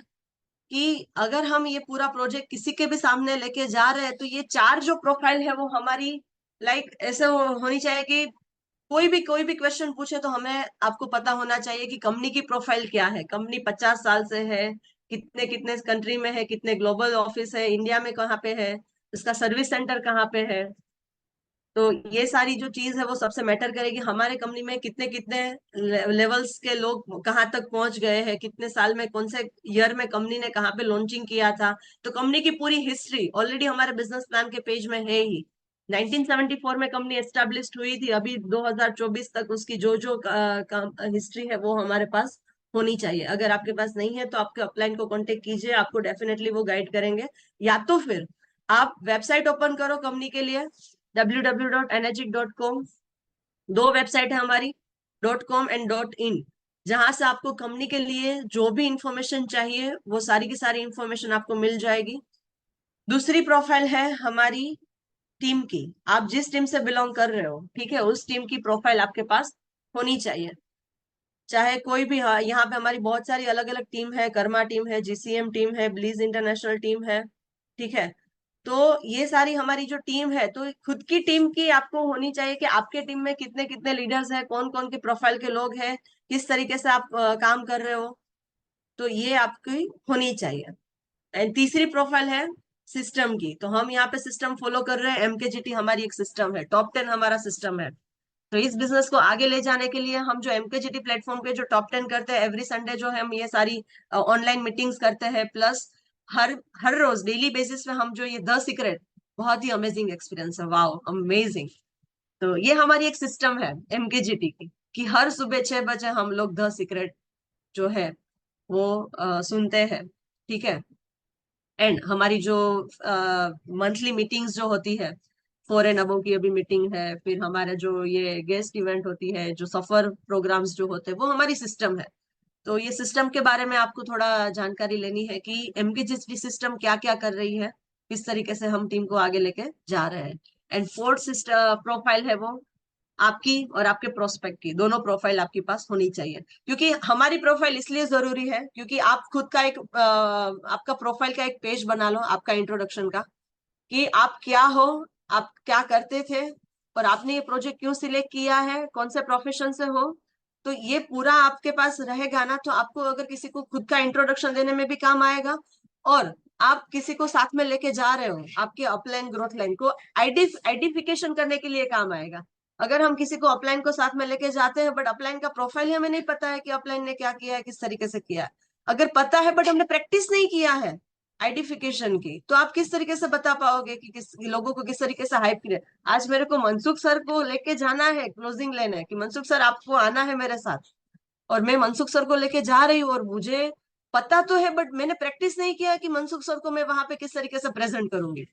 कि अगर हम ये पूरा प्रोजेक्ट किसी के भी सामने लेके जा रहे हैं तो ये चार जो प्रोफाइल है वो हमारी लाइक ऐसे होनी चाहिए कि कोई भी क्वेश्चन पूछे तो हमें आपको पता होना चाहिए कि कंपनी की प्रोफाइल क्या है, कंपनी 50 साल से है, कितने कितने कंट्री में है, कितने ग्लोबल ऑफिस है, इंडिया में कहाँ पे है, इसका सर्विस सेंटर कहाँ पे है। तो ये सारी जो चीज है वो सबसे मैटर करेगी, हमारे कंपनी में कितने कितने लेवल्स के लोग कहाँ तक पहुंच गए हैं, कितने साल में कौन से ईयर में कंपनी ने कहाँ पे लॉन्चिंग किया था। तो कंपनी की पूरी हिस्ट्री ऑलरेडी हमारे बिजनेस प्लान के पेज में है ही। 1974 में कंपनी एस्टेब्लिश हुई थी, अभी 2024 तक उसकी जो जो हिस्ट्री है वो हमारे पास होनी चाहिए। अगर आपके पास नहीं है तो आपके अपलाइन को कांटेक्ट कीजिए, आपको डेफिनेटली वो गाइड करेंगे। या तो फिर आप वेबसाइट ओपन करो कंपनी के लिए, www.energic.com। दो वेबसाइट है हमारी, .com एंड .in, जहां से आपको कंपनी के लिए जो भी इंफॉर्मेशन चाहिए वो सारी की सारी इंफॉर्मेशन आपको मिल जाएगी। दूसरी प्रोफाइल है हमारी टीम की, आप जिस टीम से बिलोंग कर रहे हो, ठीक है, उस टीम की प्रोफाइल आपके पास होनी चाहिए। चाहे कोई भी, हाँ, यहाँ पे हमारी बहुत सारी अलग अलग टीम है, कर्मा टीम है, जीसीएम टीम है, ब्लीज इंटरनेशनल टीम है, ठीक है। तो ये सारी हमारी जो टीम है, तो खुद की टीम की आपको होनी चाहिए कि आपके टीम में कितने कितने लीडर्स हैं, कौन कौन के प्रोफाइल के लोग हैं, किस तरीके से आप काम कर रहे हो, तो ये आपकी होनी चाहिए। एंड तीसरी प्रोफाइल है सिस्टम की, तो हम यहाँ पे सिस्टम फॉलो कर रहे हैं, एमकेजीटी हमारी एक सिस्टम है, टॉप 10 हमारा सिस्टम है। तो इस बिजनेस को आगे ले जाने के लिए हम जो एमकेजीटी प्लेटफॉर्म पे जो टॉप 10 करते हैं, एवरी संडे जो है हम ये सारी ऑनलाइन मीटिंग्स करते हैं, प्लस हर हर रोज डेली बेसिस पे हम जो ये द सीक्रेट, बहुत ही अमेजिंग एक्सपीरियंस है, वाओ अमेजिंग। तो ये हमारी एक सिस्टम है एमकेजीटी की, कि हर सुबह 6 बजे हम लोग द सीक्रेट जो है वो सुनते हैं, ठीक है। एंड हमारी जो मंथली मीटिंग्स जो होती है, 4 एंड अबव की अभी मीटिंग है, फिर हमारे जो ये गेस्ट इवेंट होती है, जो सफर प्रोग्राम्स जो होते हैं, वो हमारी सिस्टम है। तो ये सिस्टम के बारे में आपको थोड़ा जानकारी लेनी है कि एमकेजीटी सिस्टम क्या क्या कर रही है, किस तरीके से हम टीम को आगे लेके जा रहे हैं। एंड फोर्थ प्रोफाइल है वो आपकी और आपके प्रोस्पेक्ट की, दोनों प्रोफाइल आपके पास होनी चाहिए। क्योंकि हमारी प्रोफाइल इसलिए जरूरी है क्योंकि आप खुद का एक आपका प्रोफाइल का एक पेज बना लो, आपका इंट्रोडक्शन का, कि आप क्या हो, आप क्या करते थे, और आपने ये प्रोजेक्ट क्यों सिलेक्ट किया है, कौन से प्रोफेशन से हो। तो ये पूरा आपके पास रहेगा ना, तो आपको अगर किसी को खुद का इंट्रोडक्शन देने में भी काम आएगा, और आप किसी को साथ में लेके जा रहे हो आपके अपलाइन ग्रोथ लाइन को आइडेंटिफिकेशन करने के लिए काम आएगा। अगर हम किसी को अपलाइन को साथ में लेके जाते हैं बट अपलाइन का प्रोफाइल ही हमें नहीं पता है कि अपलाइन ने क्या किया है, किस तरीके से किया है, अगर पता है बट हमने प्रैक्टिस नहीं किया है आइडेंटिफिकेशन की, तो आप किस तरीके से बता पाओगे कि किस लोगों को किस तरीके से हाइप किया। आज मेरे को मनसुख सर को लेके जाना है, क्लोजिंग लेना है कि मनसुख सर आपको आना है मेरे साथ, और मैं मनसुख सर को लेके जा रही हूँ, और मुझे पता तो है बट मैंने प्रैक्टिस नहीं किया कि मनसुख सर को मैं वहां पे किस तरीके से प्रेजेंट करूंगी।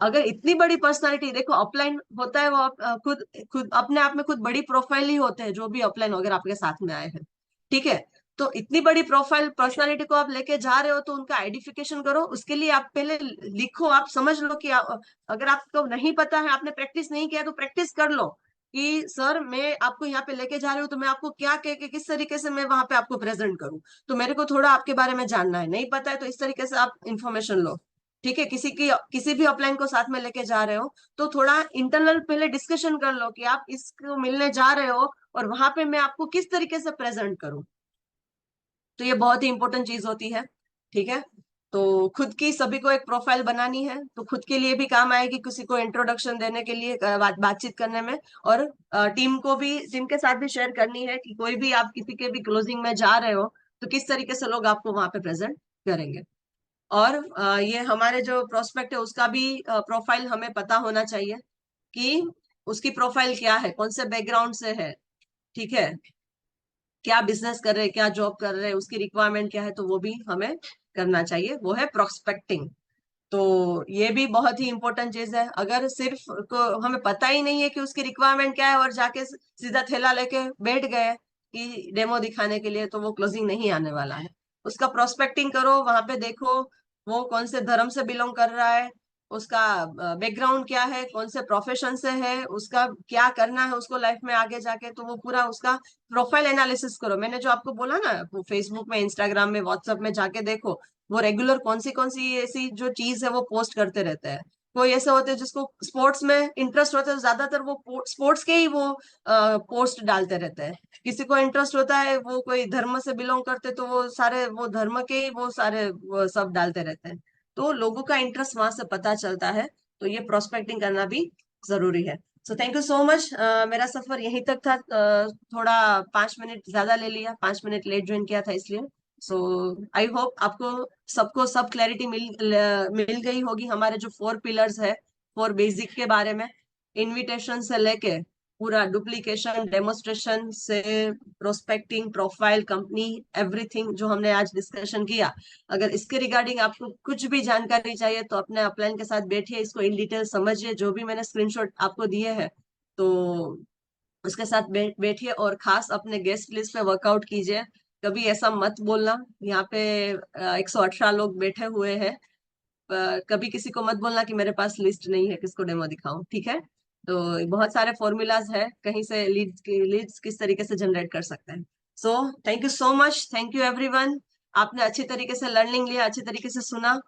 अगर इतनी बड़ी पर्सनालिटी, देखो अपलाइन होता है वो खुद खुद अपने आप में खुद बड़ी प्रोफाइल ही होते हैं जो भी अपलाइन अगर आपके साथ में आए हैं, ठीक है। तो इतनी बड़ी प्रोफाइल पर्सनालिटी को आप लेके जा रहे हो तो उनका आइडेंटिफिकेशन करो। उसके लिए आप पहले लिखो, आप समझ लो कि अगर आपको नहीं पता है, आपने प्रैक्टिस नहीं किया तो प्रैक्टिस कर लो कि सर मैं आपको यहाँ पे लेके जा रही हूँ तो मैं आपको क्या कह के किस तरीके से मैं वहां पे आपको प्रेजेंट करूँ। तो मेरे को थोड़ा आपके बारे में जानना है, नहीं पता है तो इस तरीके से आप इंफॉर्मेशन लो। ठीक है, किसी भी अपलाइन को साथ में लेके जा रहे हो तो थोड़ा इंटरनल पहले डिस्कशन कर लो कि आप इसको मिलने जा रहे हो और वहां पे मैं आपको किस तरीके से प्रेजेंट करूं। तो ये बहुत ही इंपॉर्टेंट चीज होती है। ठीक है, तो खुद की सभी को एक प्रोफाइल बनानी है तो खुद के लिए भी काम आएगी, किसी को इंट्रोडक्शन देने के लिए, बातचीत करने में। और टीम के साथ भी शेयर करनी है कि कोई भी आप किसी के भी क्लोजिंग में जा रहे हो तो किस तरीके से लोग आपको वहां पे प्रेजेंट करेंगे। और ये हमारे जो प्रोस्पेक्ट है उसका भी प्रोफाइल हमें पता होना चाहिए कि उसकी प्रोफाइल क्या है, कौन से बैकग्राउंड से है। ठीक है, क्या बिजनेस कर रहे हैं, क्या जॉब कर रहे हैं, उसकी रिक्वायरमेंट क्या है, तो वो भी हमें करना चाहिए, वो है प्रोस्पेक्टिंग। तो ये भी बहुत ही इंपॉर्टेंट चीज है। अगर सिर्फ हमें पता ही नहीं है कि उसकी रिक्वायरमेंट क्या है और जाके सीधा थैला लेके बैठ गए कि डेमो दिखाने के लिए, तो वो क्लोजिंग नहीं आने वाला है। उसका प्रोस्पेक्टिंग करो, वहां पे देखो वो कौन से धर्म से बिलोंग कर रहा है, उसका बैकग्राउंड क्या है, कौन से प्रोफेशन से है, उसका क्या करना है उसको लाइफ में आगे जाके, तो वो पूरा उसका प्रोफाइल एनालिसिस करो। मैंने जो आपको बोला ना, वो फेसबुक में, इंस्टाग्राम में, व्हाट्सएप में जाके देखो वो रेगुलर कौन सी ऐसी जो चीज है वो पोस्ट करते रहते हैं। कोई ऐसे होते हैं जिसको स्पोर्ट्स में इंटरेस्ट होता है, ज्यादातर वो स्पोर्ट्स के ही वो पोस्ट डालते रहते हैं। किसी को इंटरेस्ट होता है, वो कोई धर्म से बिलोंग करते तो वो सारे वो धर्म के ही वो सारे वो सब डालते रहते हैं। तो लोगों का इंटरेस्ट वहां से पता चलता है। तो ये प्रोस्पेक्टिंग करना भी जरूरी है। So thank you so much. मेरा सफर यहीं तक था। थोड़ा 5 मिनट ज्यादा ले लिया, 5 मिनट लेट ज्वाइन किया था इसलिए। सो आई होप आपको सबको सब क्लैरिटी मिल गई होगी हमारे जो 4 पिलर्स है, 4 बेसिक के बारे में। इनविटेशन से लेके पूरा डुप्लीकेशन, डेमोस्ट्रेशन से प्रोस्पेक्टिंग, प्रोफाइल, कंपनी, एवरीथिंग जो हमने आज डिस्कशन किया। अगर इसके रिगार्डिंग आपको कुछ भी जानकारी चाहिए तो अपने अपलाइन के साथ बैठिए, इसको इन डिटेल समझिए, जो भी मैंने स्क्रीनशॉट आपको दिए हैं तो उसके साथ बैठिए और खास अपने गेस्ट लिस्ट पे वर्कआउट कीजिए। कभी ऐसा मत बोलना, यहाँ पे 118 लोग बैठे हुए हैं, कभी किसी को मत बोलना कि मेरे पास लिस्ट नहीं है, किसको डेमो दिखाऊं। ठीक है, तो बहुत सारे फॉर्मूलाज है, कहीं से लीड्स किस तरीके से जनरेट कर सकते हैं। So thank you so much, thank you everyone. आपने अच्छी तरीके से लर्निंग लिया, अच्छी तरीके से सुना।